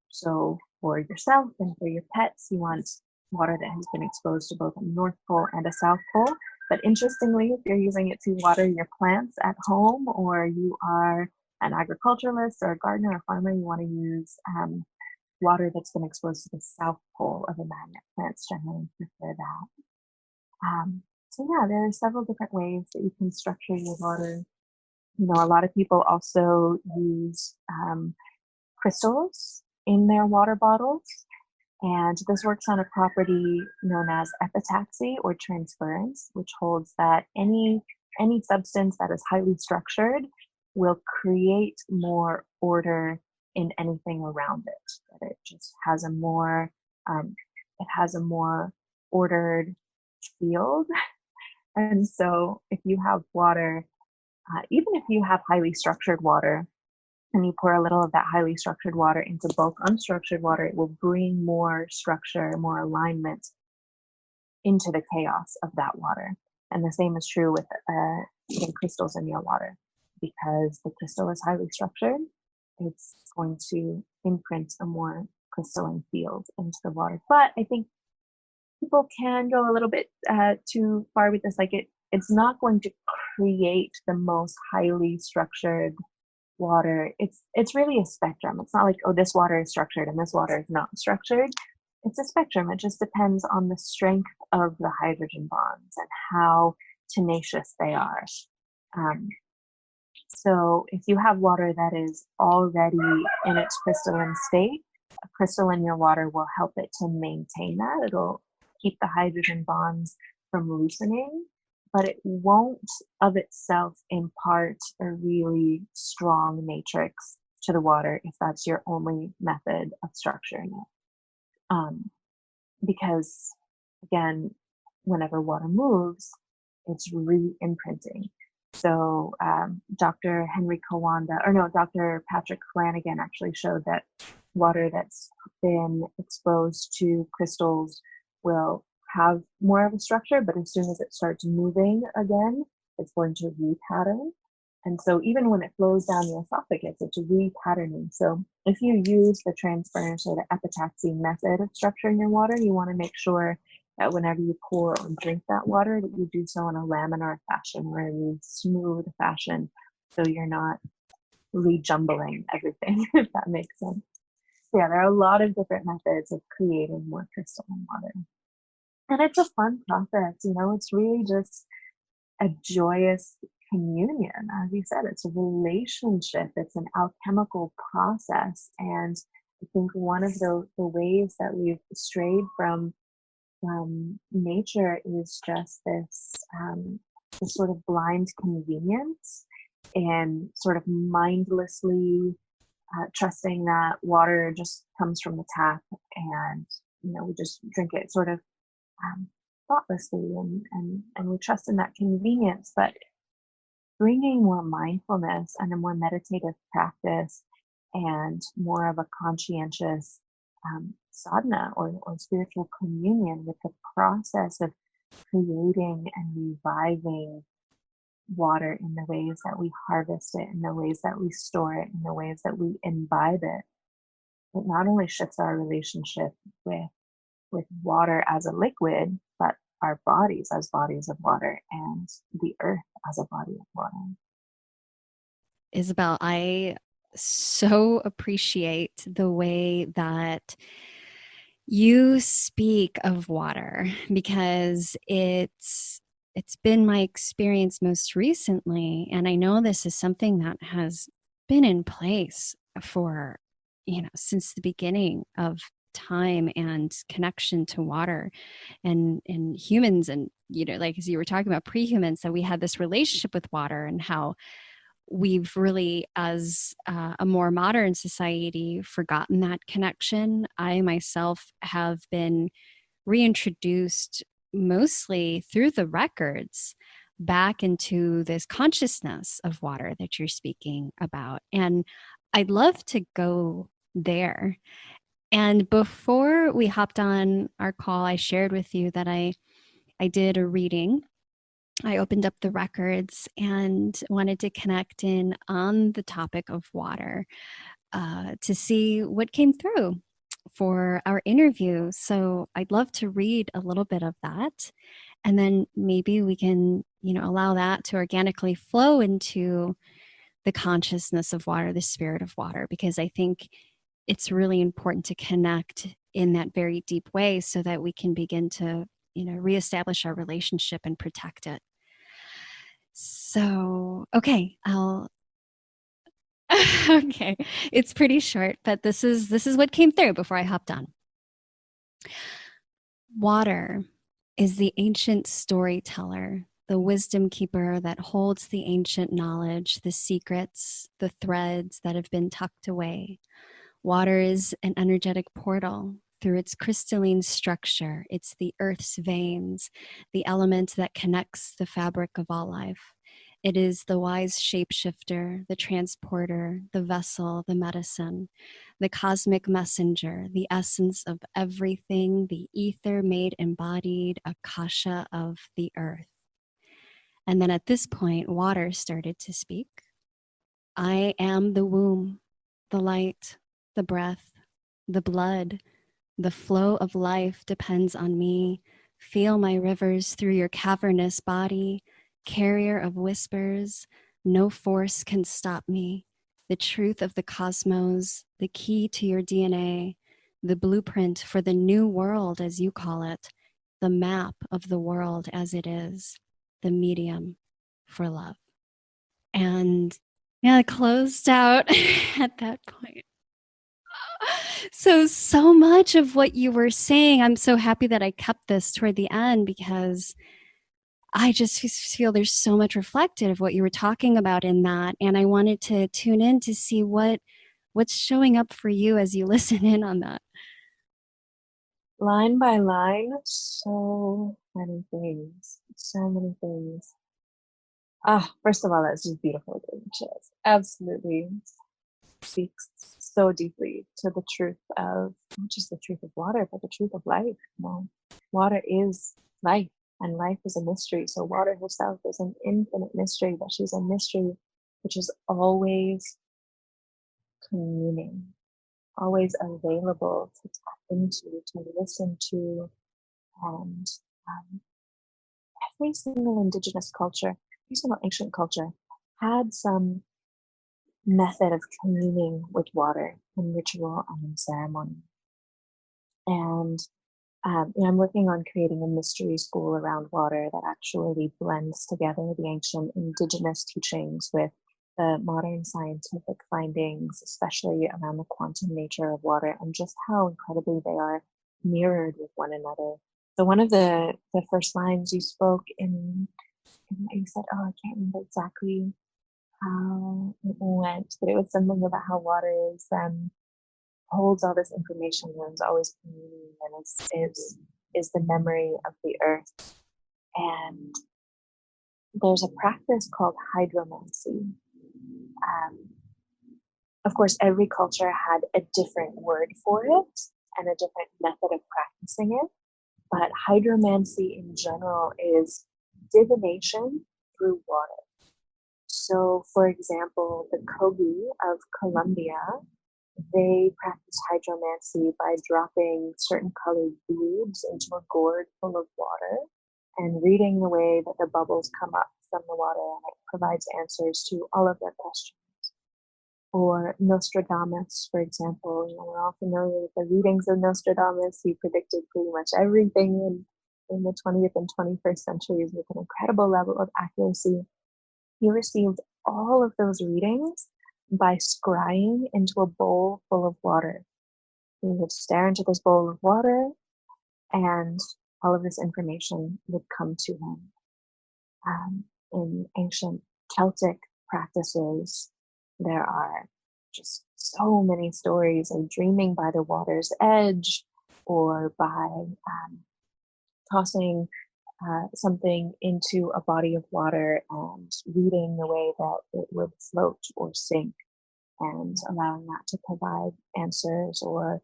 So for yourself and for your pets, you want water that has been exposed to both a North Pole and a South Pole. But interestingly, if you're using it to water your plants at home, or you are an agriculturalist or a gardener or farmer, you want to use water that's been exposed to the South Pole of a magnet. Plants generally prefer that. So yeah, there are several different ways that you can structure your water. A lot of people also use crystals in their water bottles. And this works on a property known as epitaxy or transference, which holds that any substance that is highly structured will create more order in anything around it. That it just has a more ordered field. And so if you have water, even if you have highly structured water, and you pour a little of that highly structured water into bulk unstructured water, it will bring more structure, more alignment into the chaos of that water. And the same is true with putting crystals in your water. Because the crystal is highly structured, it's going to imprint a more crystalline field into the water. But I think people can go a little bit too far with this. Like it's not going to create the most highly structured water. It's really a spectrum. It's not like, oh, this water is structured and this water is not structured. It's a spectrum. It just depends on the strength of the hydrogen bonds and how tenacious they are. So if you have water that is already in its crystalline state, a crystal in your water will help it to maintain that. It'll keep the hydrogen bonds from loosening, but it won't of itself impart a really strong matrix to the water if that's your only method of structuring it. Because again, whenever water moves, it's re-imprinting. So Dr. Patrick Flanagan actually showed that water that's been exposed to crystals will have more of a structure, but as soon as it starts moving again, it's going to repattern. And so even when it flows down the esophagus, it's repatterning. So if you use the transference or the epitaxy method of structuring your water, you want to make sure that whenever you pour or drink that water, that you do so in a laminar fashion or a smooth fashion, so you're not rejumbling everything, if that makes sense. So yeah, there are a lot of different methods of creating more crystalline water. And it's a fun process, it's really just a joyous communion. As you said, it's a relationship, it's an alchemical process. And I think one of the ways that we've strayed from nature is just this sort of blind convenience and sort of mindlessly trusting that water just comes from the tap and we just drink it sort of thoughtlessly and we trust in that convenience. But bringing more mindfulness and a more meditative practice and more of a conscientious sadhana or spiritual communion with the process of creating and reviving water in the ways that we harvest it, in the ways that we store it, in the ways that we imbibe it. It not only shifts our relationship with water as a liquid, but our bodies as bodies of water and the earth as a body of water. Isabel, I so appreciate the way that you speak of water, because it's been my experience most recently, and I know this is something that has been in place for since the beginning of time and connection to water and humans, and like as you were talking about pre-humans, that we had this relationship with water, and how we've really, as a more modern society, forgotten that connection. I myself have been reintroduced mostly through the records back into this consciousness of water that you're speaking about. And I'd love to go there. And before we hopped on our call, I shared with you that I did a reading. I opened up the records and wanted to connect in on the topic of water to see what came through for our interview. So I'd love to read a little bit of that, and then maybe we can, allow that to organically flow into the consciousness of water, the spirit of water, because I think it's really important to connect in that very deep way so that we can begin to reestablish our relationship and protect it. So, okay, okay, it's pretty short, but this is what came through before I hopped on. Water is the ancient storyteller, the wisdom keeper that holds the ancient knowledge, the secrets, the threads that have been tucked away. Water is an energetic portal. Through its crystalline structure, it's the earth's veins, the element that connects the fabric of all life. It is the wise shapeshifter, the transporter, the vessel, the medicine, the cosmic messenger, the essence of everything, the ether made embodied, akasha of the earth. And then at this point, water started to speak. I am the womb, the light, the breath, the blood. The flow of life depends on me. Feel my rivers through your cavernous body, carrier of whispers. No force can stop me. The truth of the cosmos, the key to your DNA, the blueprint for the new world, as you call it, the map of the world as it is, the medium for love. And yeah, it closed out at that point. So much of what you were saying, I'm so happy that I kept this toward the end, because I just feel there's so much reflected of what you were talking about in that. And I wanted to tune in to see what What's showing up for you as you listen in on that? Line by line, so many things. So many things. First of all, that's just beautiful. Just absolutely speaks so deeply to the truth of not just the truth of water, but the truth of life. Water is life, and life is a mystery. So water herself is an infinite mystery, but she's a mystery which is always communing, always available to tap into, to listen to, and every single indigenous culture, every single ancient culture had some method of communing with water in ritual and in ceremony. And I'm working on creating a mystery school around water that actually blends together the ancient indigenous teachings with the modern scientific findings, especially around the quantum nature of water and just how incredibly they are mirrored with one another. So one of the first lines you spoke in you said, I can't remember exactly how it went, but it was something about how water holds all this information and is always communing and is the memory of the earth. And there's a practice called hydromancy. Of course, every culture had a different word for it and a different method of practicing it. But hydromancy in general is divination through water. So, for example, the Kogi of Colombia, they practice hydromancy by dropping certain colored beads into a gourd full of water and reading the way that the bubbles come up from the water, and it provides answers to all of their questions. Or Nostradamus, for example, we're all familiar with the readings of Nostradamus. He predicted pretty much everything in the 20th and 21st centuries with an incredible level of accuracy. He received all of those readings by scrying into a bowl full of water. He would stare into this bowl of water, and all of this information would come to him. In ancient Celtic practices, there are just so many stories of dreaming by the water's edge, or by tossing something into a body of water and reading the way that it would float or sink, and allowing that to provide answers. Or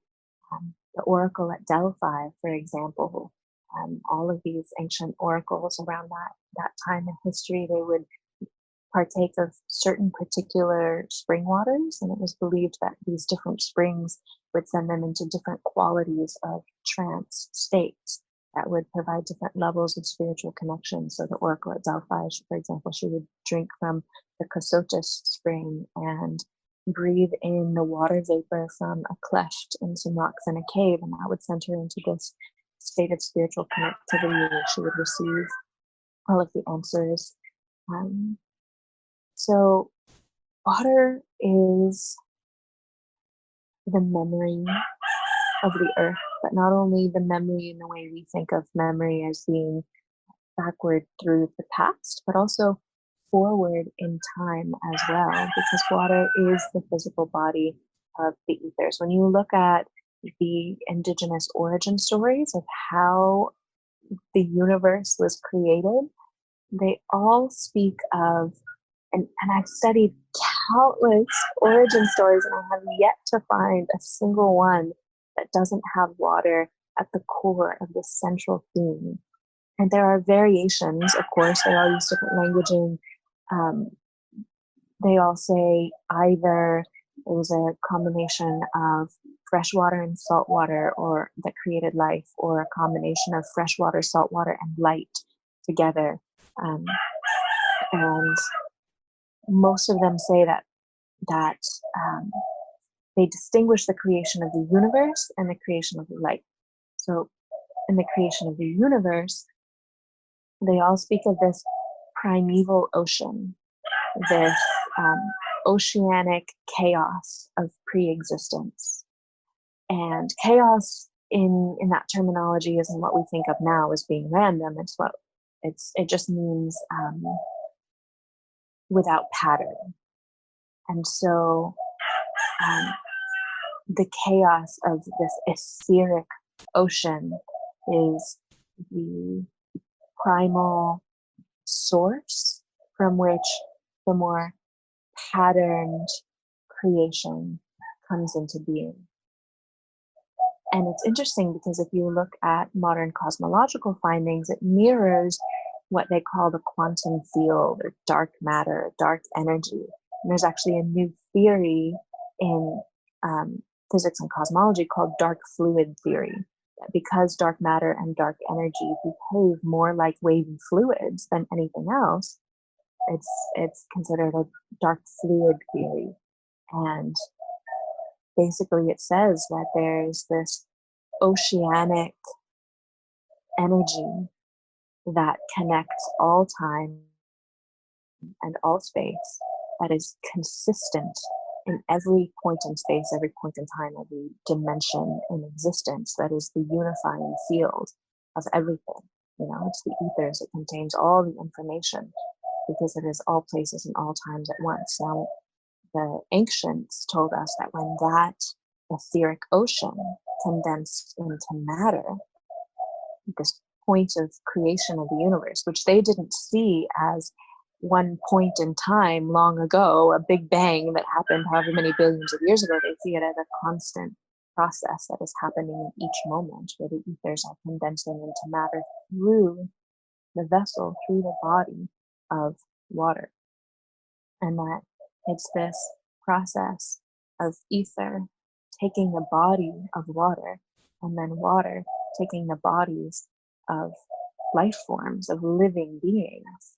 the oracle at Delphi, for example, all of these ancient oracles around that time in history, they would partake of certain particular spring waters, and it was believed that these different springs would send them into different qualities of trance states that would provide different levels of spiritual connection. So the oracle at Delphi, for example, she would drink from the Cosotus spring and breathe in the water vapor from a cleft in some rocks in a cave, and that would send her into this state of spiritual connectivity where she would receive all of the answers. So water is the memory of the earth, but not only the memory in the way we think of memory as being backward through the past, but also forward in time as well, because water is the physical body of the ethers. When you look at the indigenous origin stories of how the universe was created, they all speak of, and I've studied countless origin stories, and I have yet to find a single one that doesn't have water at the core of the central theme. And there are variations, of course, they all use different languaging. They all say either it was a combination of fresh water and salt water or that created life, or a combination of fresh water, salt water, and light together. And most of them say that they distinguish the creation of the universe and the creation of the light. So in the creation of the universe, they all speak of this primeval ocean, this oceanic chaos of pre-existence. And chaos in that terminology isn't what we think of now as being random. It just means without pattern. And so the chaos of this etheric ocean is the primal source from which the more patterned creation comes into being. And it's interesting because if you look at modern cosmological findings, it mirrors what they call the quantum field or dark matter, dark energy. And there's actually a new theory in physics and cosmology called dark fluid theory. That because dark matter and dark energy behave more like wavy fluids than anything else, it's considered a dark fluid theory. And basically it says that there's this oceanic energy that connects all time and all space, that is consistent in every point in space, every point in time, every dimension in existence, that is the unifying field of everything. It's the ethers. It contains all the information because it is all places and all times at once. Now, the ancients told us that when that etheric ocean condensed into matter, this point of creation of the universe, which they didn't see as one point in time long ago, a big bang that happened however many billions of years ago. They see it as a constant process that is happening in each moment, where the ethers are condensing into matter through the vessel, through the body of water. And that it's this process of ether taking the body of water, and then water taking the bodies of life forms, of living beings.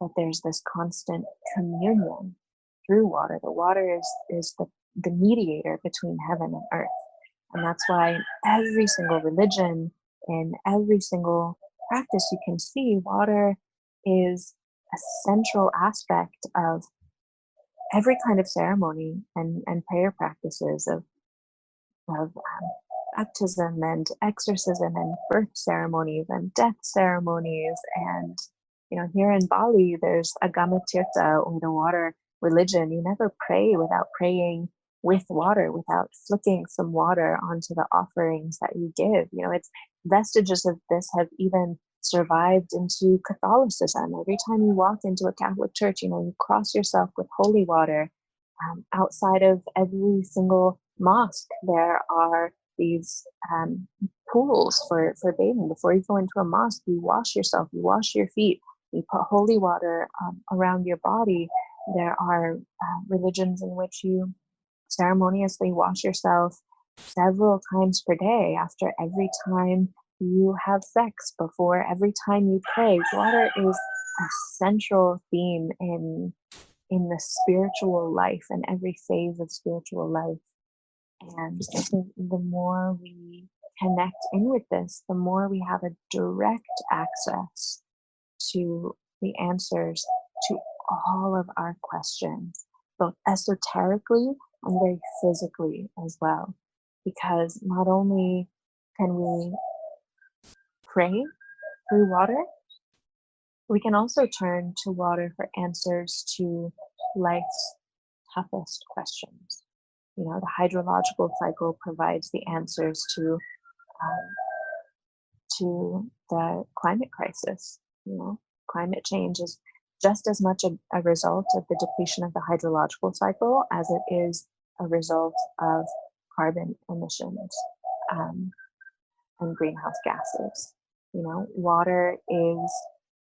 That there's this constant communion through water. The water is the mediator between heaven and earth. And that's why every single religion, in every single practice, you can see water is a central aspect of every kind of ceremony and prayer practices of baptism and exorcism and birth ceremonies and death ceremonies. And here in Bali, there's Agama Tirtha, or the water religion. You never pray without praying with water, without flicking some water onto the offerings that you give. It's vestiges of this have even survived into Catholicism. Every time you walk into a Catholic church, you cross yourself with holy water. Outside of every single mosque, there are these pools for bathing. Before you go into a mosque, you wash yourself, you wash your feet, you put holy water around your body. There are religions in which you ceremoniously wash yourself several times per day, after every time you have sex, before every time you pray. Water is a central theme in the spiritual life and every phase of spiritual life. And I think the more we connect in with this, the more we have a direct access to the answers to all of our questions, both esoterically and very physically as well. Because not only can we pray through water, we can also turn to water for answers to life's toughest questions. The hydrological cycle provides the answers to the climate crisis. Climate change is just as much a result of the depletion of the hydrological cycle as it is a result of carbon emissions and greenhouse gases. Water is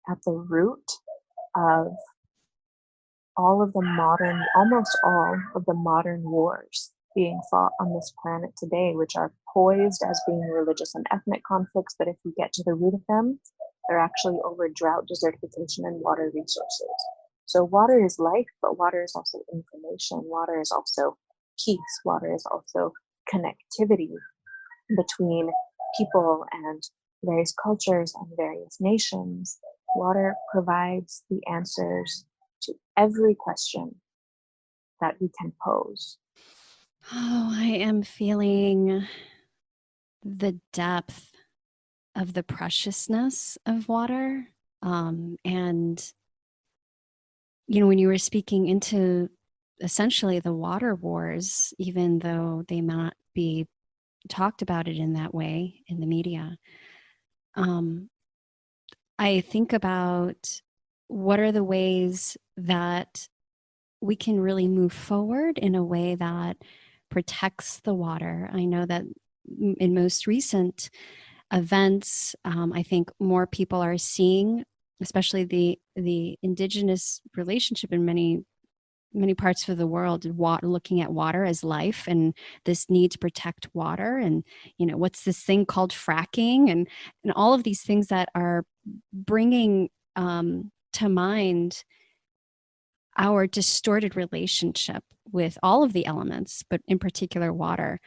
at the root of almost all of the modern wars being fought on this planet today, which are poised as being religious and ethnic conflicts, but if you get to the root of them, they're actually over drought, desertification, and water resources. So water is life, but water is also information. Water is also peace. Water is also connectivity between people and various cultures and various nations. Water provides the answers to every question that we can pose. Oh, I am feeling the depth of the preciousness of water. And, when you were speaking into essentially the water wars, even though they may not be talked about it in that way in the media. I think about what are the ways that we can really move forward in a way that protects the water. I know that in most recent events, I think more people are seeing, especially the indigenous relationship in many parts of the world, looking at water as life and this need to protect water, and what's this thing called fracking, and all of these things that are bringing to mind our distorted relationship with all of the elements, but in particular water.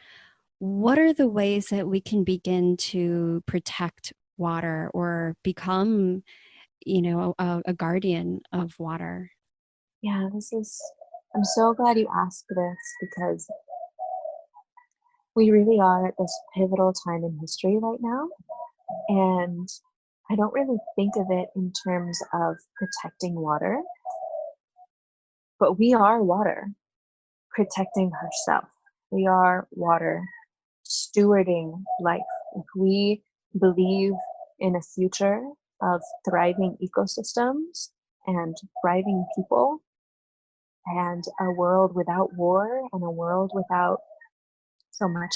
What are the ways that we can begin to protect water or become, a guardian of water? Yeah, I'm so glad you asked this, because we really are at this pivotal time in history right now. And I don't really think of it in terms of protecting water, but we are water protecting herself. We are water stewarding life. If we believe in a future of thriving ecosystems and thriving people, and a world without war, and a world without so much,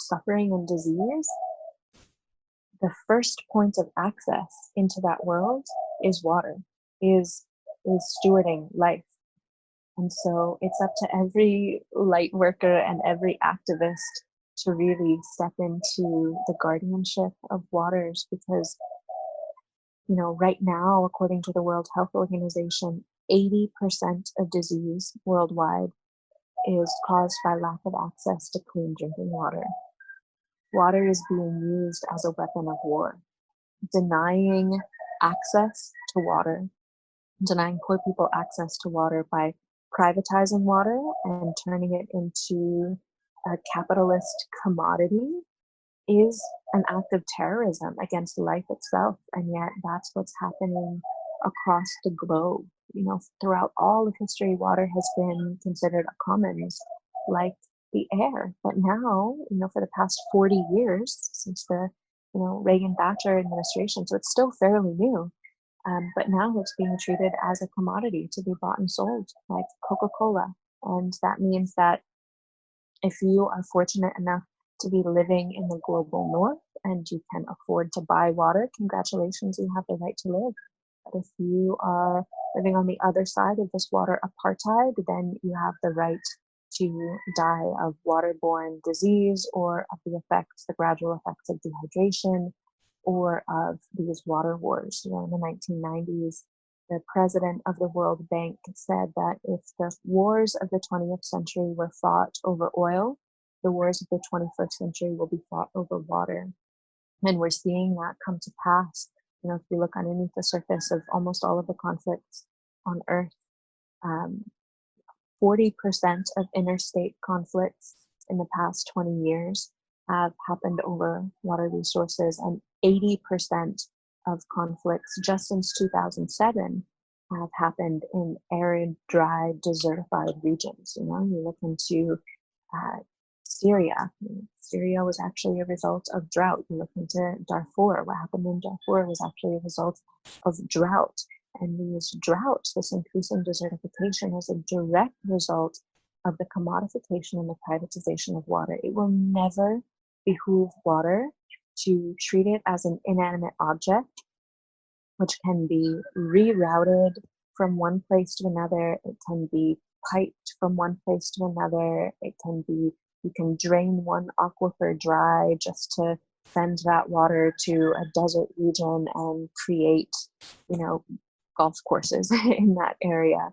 suffering and disease, the first point of access into that world is water, is stewarding life. And so it's up to every light worker and every activist to really step into the guardianship of waters, because right now, according to the World Health Organization, 80% of disease worldwide is caused by lack of access to clean drinking water. Water is being used as a weapon of war. Denying access to water, denying poor people access to water by privatizing water and turning it into a capitalist commodity, is an act of terrorism against life itself. And yet that's what's happening across the globe. Throughout all of history, water has been considered a commons, like the air. But now, for the past 40 years, since the Reagan-Thatcher administration, so it's still fairly new, but now it's being treated as a commodity to be bought and sold, like Coca-Cola. And that means that if you are fortunate enough to be living in the global north and you can afford to buy water, congratulations, you have the right to live. But if you are living on the other side of this water apartheid, then you have the right to die of waterborne disease, or of the gradual effects of dehydration, or of these water wars. In the 1990s, the president of the World Bank said that if the wars of the 20th century were fought over oil, the wars of the 21st century will be fought over water. And we're seeing that come to pass. If you look underneath the surface of almost all of the conflicts on Earth, 40% of interstate conflicts in the past 20 years have happened over water resources, and 80% of conflicts just since 2007 have happened in arid, dry, desertified regions. You look into Syria. Syria was actually a result of drought. You look into Darfur. What happened in Darfur was actually a result of drought. And these droughts, this increasing desertification, is a direct result of the commodification and the privatization of water. It will never behoove water to treat it as an inanimate object, which can be rerouted from one place to another. It can be piped from one place to another. You can drain one aquifer dry just to send that water to a desert region and create, golf courses in that area.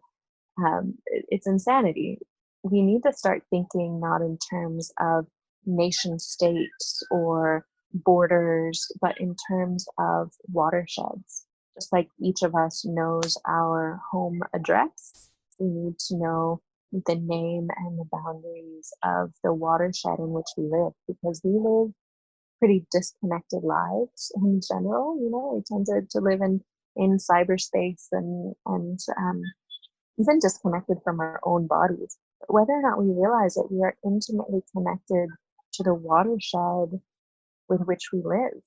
It's insanity. We need to start thinking not in terms of nation states or borders, but in terms of watersheds. Just like each of us knows our home address, we need to know the name and the boundaries of the watershed in which we live, because we live pretty disconnected lives in general. We tend to live in cyberspace and even disconnected from our own bodies. But whether or not we realize it, we are intimately connected to the watershed with which we live.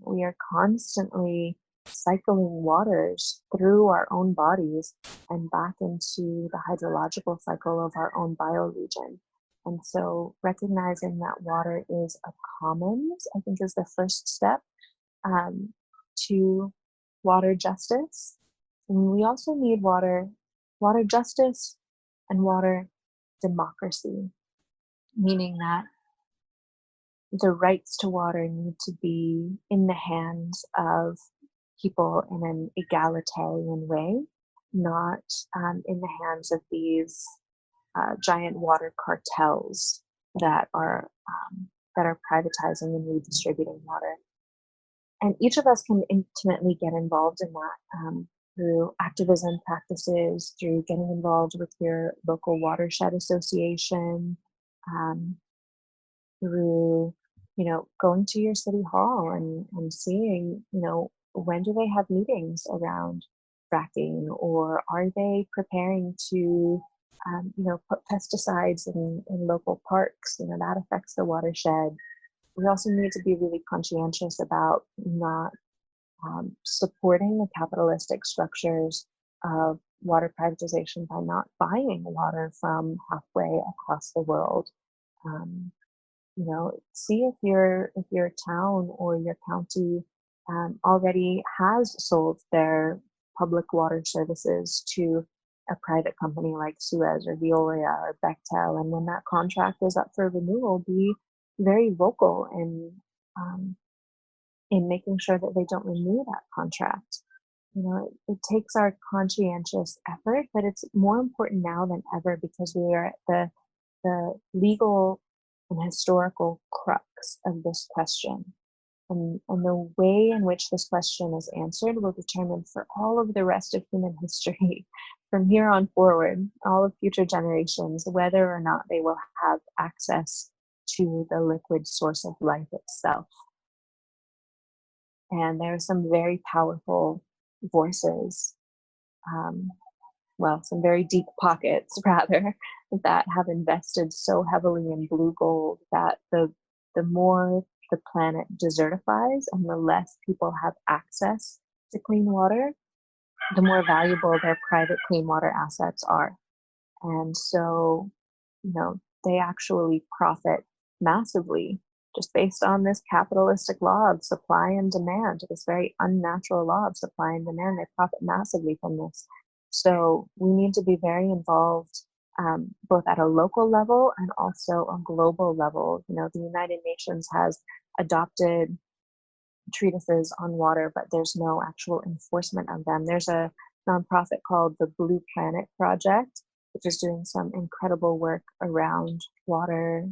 We are constantly cycling waters through our own bodies and back into the hydrological cycle of our own bioregion. And so recognizing that water is a commons, I think, is the first step um, to water justice. And we also need water justice and water democracy, meaning that the rights to water need to be in the hands of people in an egalitarian way, not in the hands of these giant water cartels that are privatizing and redistributing water. And each of us can intimately get involved in that through activism practices, through getting involved with your local watershed association, um, through, going to your city hall and seeing, when do they have meetings around fracking, or are they preparing to, put pesticides in local parks? That affects the watershed. We also need to be really conscientious about not supporting the capitalistic structures of water privatization by not buying water from halfway across the world. Um, See if your town or your county already has sold their public water services to a private company like Suez or Veolia or Bechtel, and when that contract is up for renewal, be very vocal in making sure that they don't renew that contract. It takes our conscientious effort, but it's more important now than ever because we are at the legal and historical crux of this question. And the way in which this question is answered will determine for all of the rest of human history from here on forward, all of future generations, whether or not they will have access to the liquid source of life itself. And there are some very powerful voices, some very deep pockets, rather, that have invested so heavily in blue gold that the more the planet desertifies and the less people have access to clean water, the more valuable their private clean water assets are. And so, they actually profit massively just based on this capitalistic law of supply and demand, this very unnatural law of supply and demand. They profit massively from this. So we need to be very involved, both at a local level and also a global level. The United Nations has adopted treatises on water, but there's no actual enforcement of them. There's a nonprofit called the Blue Planet Project, which is doing some incredible work around water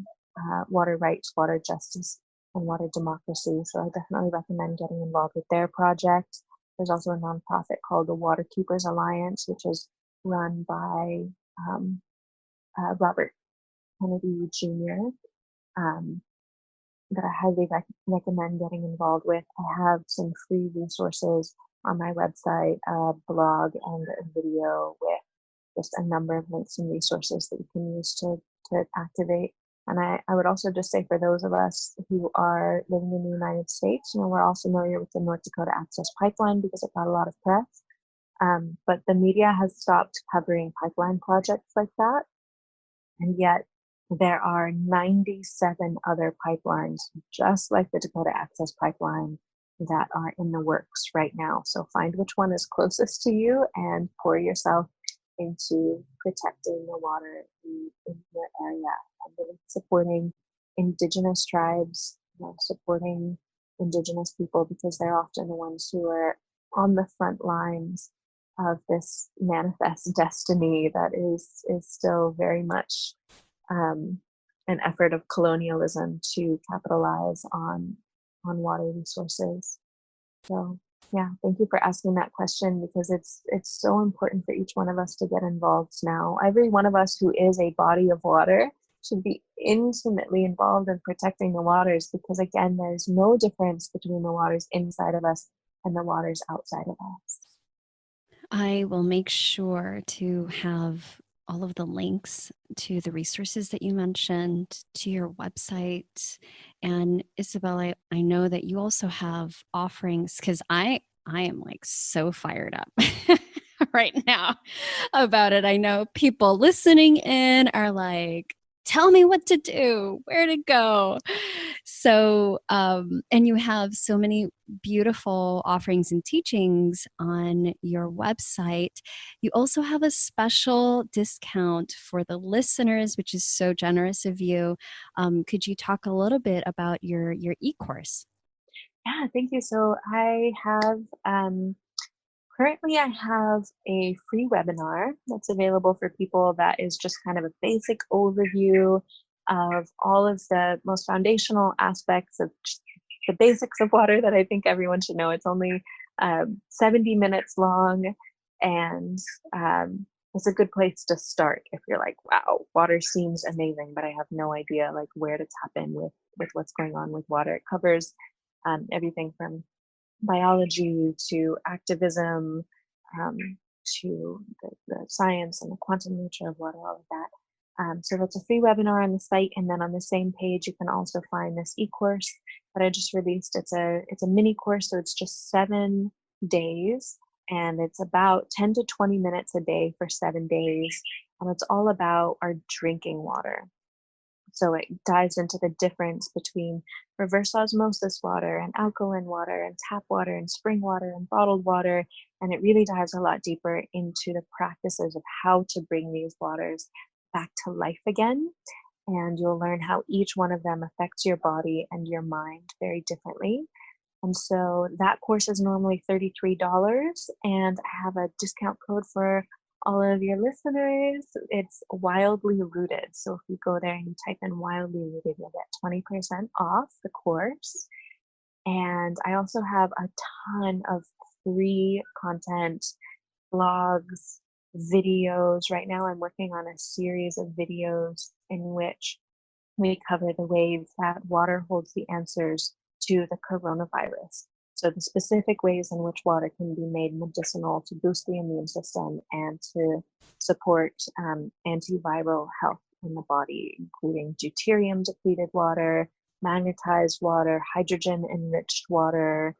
rights, water justice, and water democracy. So I definitely recommend getting involved with their project. There's also a nonprofit called the Water Keepers Alliance, which is run by Robert Kennedy Jr., that I highly recommend getting involved with. I have some free resources on my website, a blog and a video with just a number of links and resources that you can use to activate. And I would also just say, for those of us who are living in the United States, we're all familiar with the North Dakota Access Pipeline because it got a lot of press. But the media has stopped covering pipeline projects like that. And yet there are 97 other pipelines, just like the Dakota Access Pipeline, that are in the works right now. So find which one is closest to you and pour yourself into protecting the water in your area, and really supporting Indigenous tribes, supporting Indigenous people, because they're often the ones who are on the front lines of this manifest destiny that is still very much an effort of colonialism to capitalize on water resources. So yeah, thank you for asking that question, because it's so important for each one of us to get involved now. Every one of us who is a body of water should be intimately involved in protecting the waters, because again, there's no difference between the waters inside of us and the waters outside of us. I will make sure to have all of the links to the resources that you mentioned, to your website. And Isabel, I know that you also have offerings because I am like so fired up right now about it. I know people listening in are like, tell me what to do, where to go. So, and you have so many beautiful offerings and teachings on your website. You also have a special discount for the listeners, which is so generous of you. Could you talk a little bit about your e-course? Yeah, thank you. So I have currently I have a free webinar that's available for people that is just kind of a basic overview of all of the most foundational aspects of the basics of water that I think everyone should know. It's only 70 minutes long, and it's a good place to start if you're like, wow, water seems amazing, but I have no idea like where to tap in with what's going on with water. It covers everything from biology to activism, um, to the science and the quantum nature of water, all of that. So that's a free webinar on the site, and then on the same page you can also find this e-course that I just released. It's a mini course, so it's just 7 days, and it's about 10 to 20 minutes a day for 7 days, and it's all about our drinking water. So it dives into the difference between reverse osmosis water and alkaline water and tap water and spring water and bottled water. And it really dives a lot deeper into the practices of how to bring these waters back to life again. And you'll learn how each one of them affects your body and your mind very differently. And so that course is normally $33, and I have a discount code for all of your listeners. It's wildly rooted. So if you go there and you type in wildly rooted, you'll get 20% off the course. And I also have a ton of free content, blogs, videos. Right now, I'm working on a series of videos in which we cover the ways that water holds the answers to the coronavirus. So, the specific ways in which water can be made medicinal to boost the immune system and to support antiviral health in the body, including deuterium depleted water, magnetized water, hydrogen enriched water,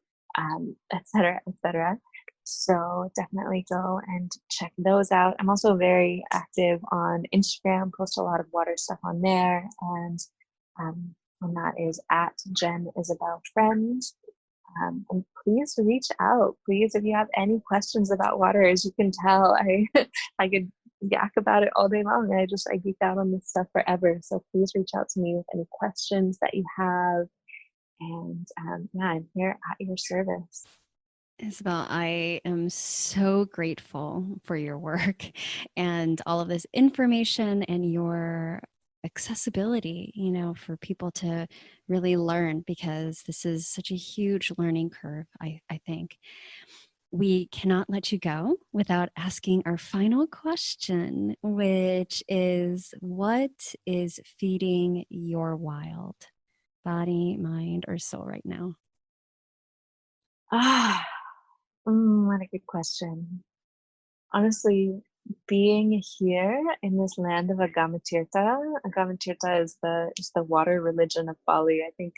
et cetera, et cetera. So definitely go and check those out. I'm also very active on Instagram, post a lot of water stuff on there. And that is at Jen Isabel Friend. And please reach out. Please, if you have any questions about water, as you can tell, I could yak about it all day long. I geek out on this stuff forever. So please reach out to me with any questions that you have. And yeah, I'm here at your service. Isabel, I am so grateful for your work and all of this information and your accessibility, for people to really learn, because this is such a huge learning curve, I think. We cannot let you go without asking our final question, which is, what is feeding your wild body, mind, or soul right now? Ah, what a good question. Honestly, being here in this land of Agamatirta is the water religion of Bali. I think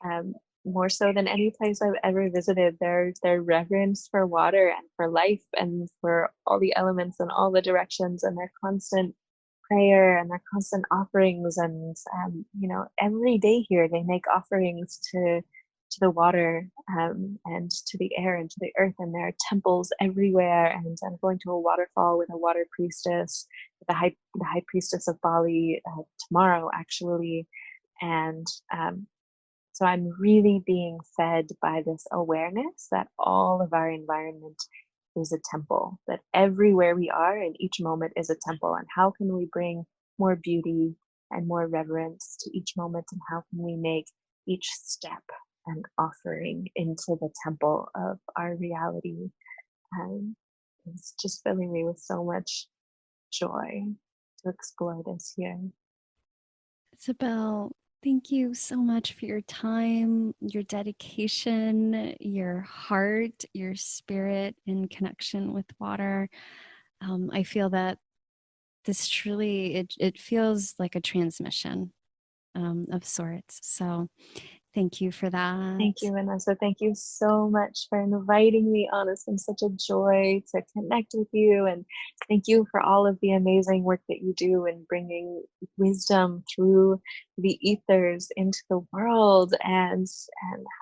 um, more so than any place I've ever visited, their reverence for water and for life and for all the elements and all the directions, and their constant prayer and their constant offerings. And every day here they make offerings to the water, and to the air and to the earth, and there are temples everywhere. And I'm going to a waterfall with a water priestess, the high priestess of Bali, tomorrow actually. And so I'm really being fed by this awareness that all of our environment is a temple, that everywhere we are in each moment is a temple. And how can we bring more beauty and more reverence to each moment? And how can we make each step an offering into the temple of our reality? And it's just filling me with so much joy to explore this here. Isabel, Thank you so much for your time, your dedication, your heart, your spirit in connection with water. I feel that this truly, it feels like a transmission of sorts. So thank you for that. Thank you, Vanessa. Thank you so much for inviting me on. It's been such a joy to connect with you. And thank you for all of the amazing work that you do in bringing wisdom through the ethers into the world, and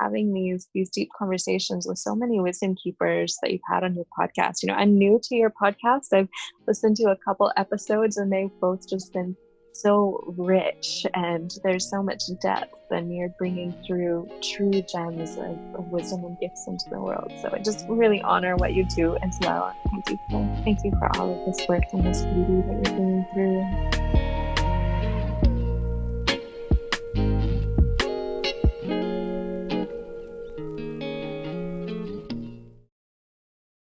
having these deep conversations with so many wisdom keepers that you've had on your podcast. I'm new to your podcast. I've listened to a couple episodes and they've both just been so rich, and there's so much depth, and you're bringing through true gems of wisdom and gifts into the world. So I just really honor what you do as well. Thank you for all of this work and this beauty that you're bringing through.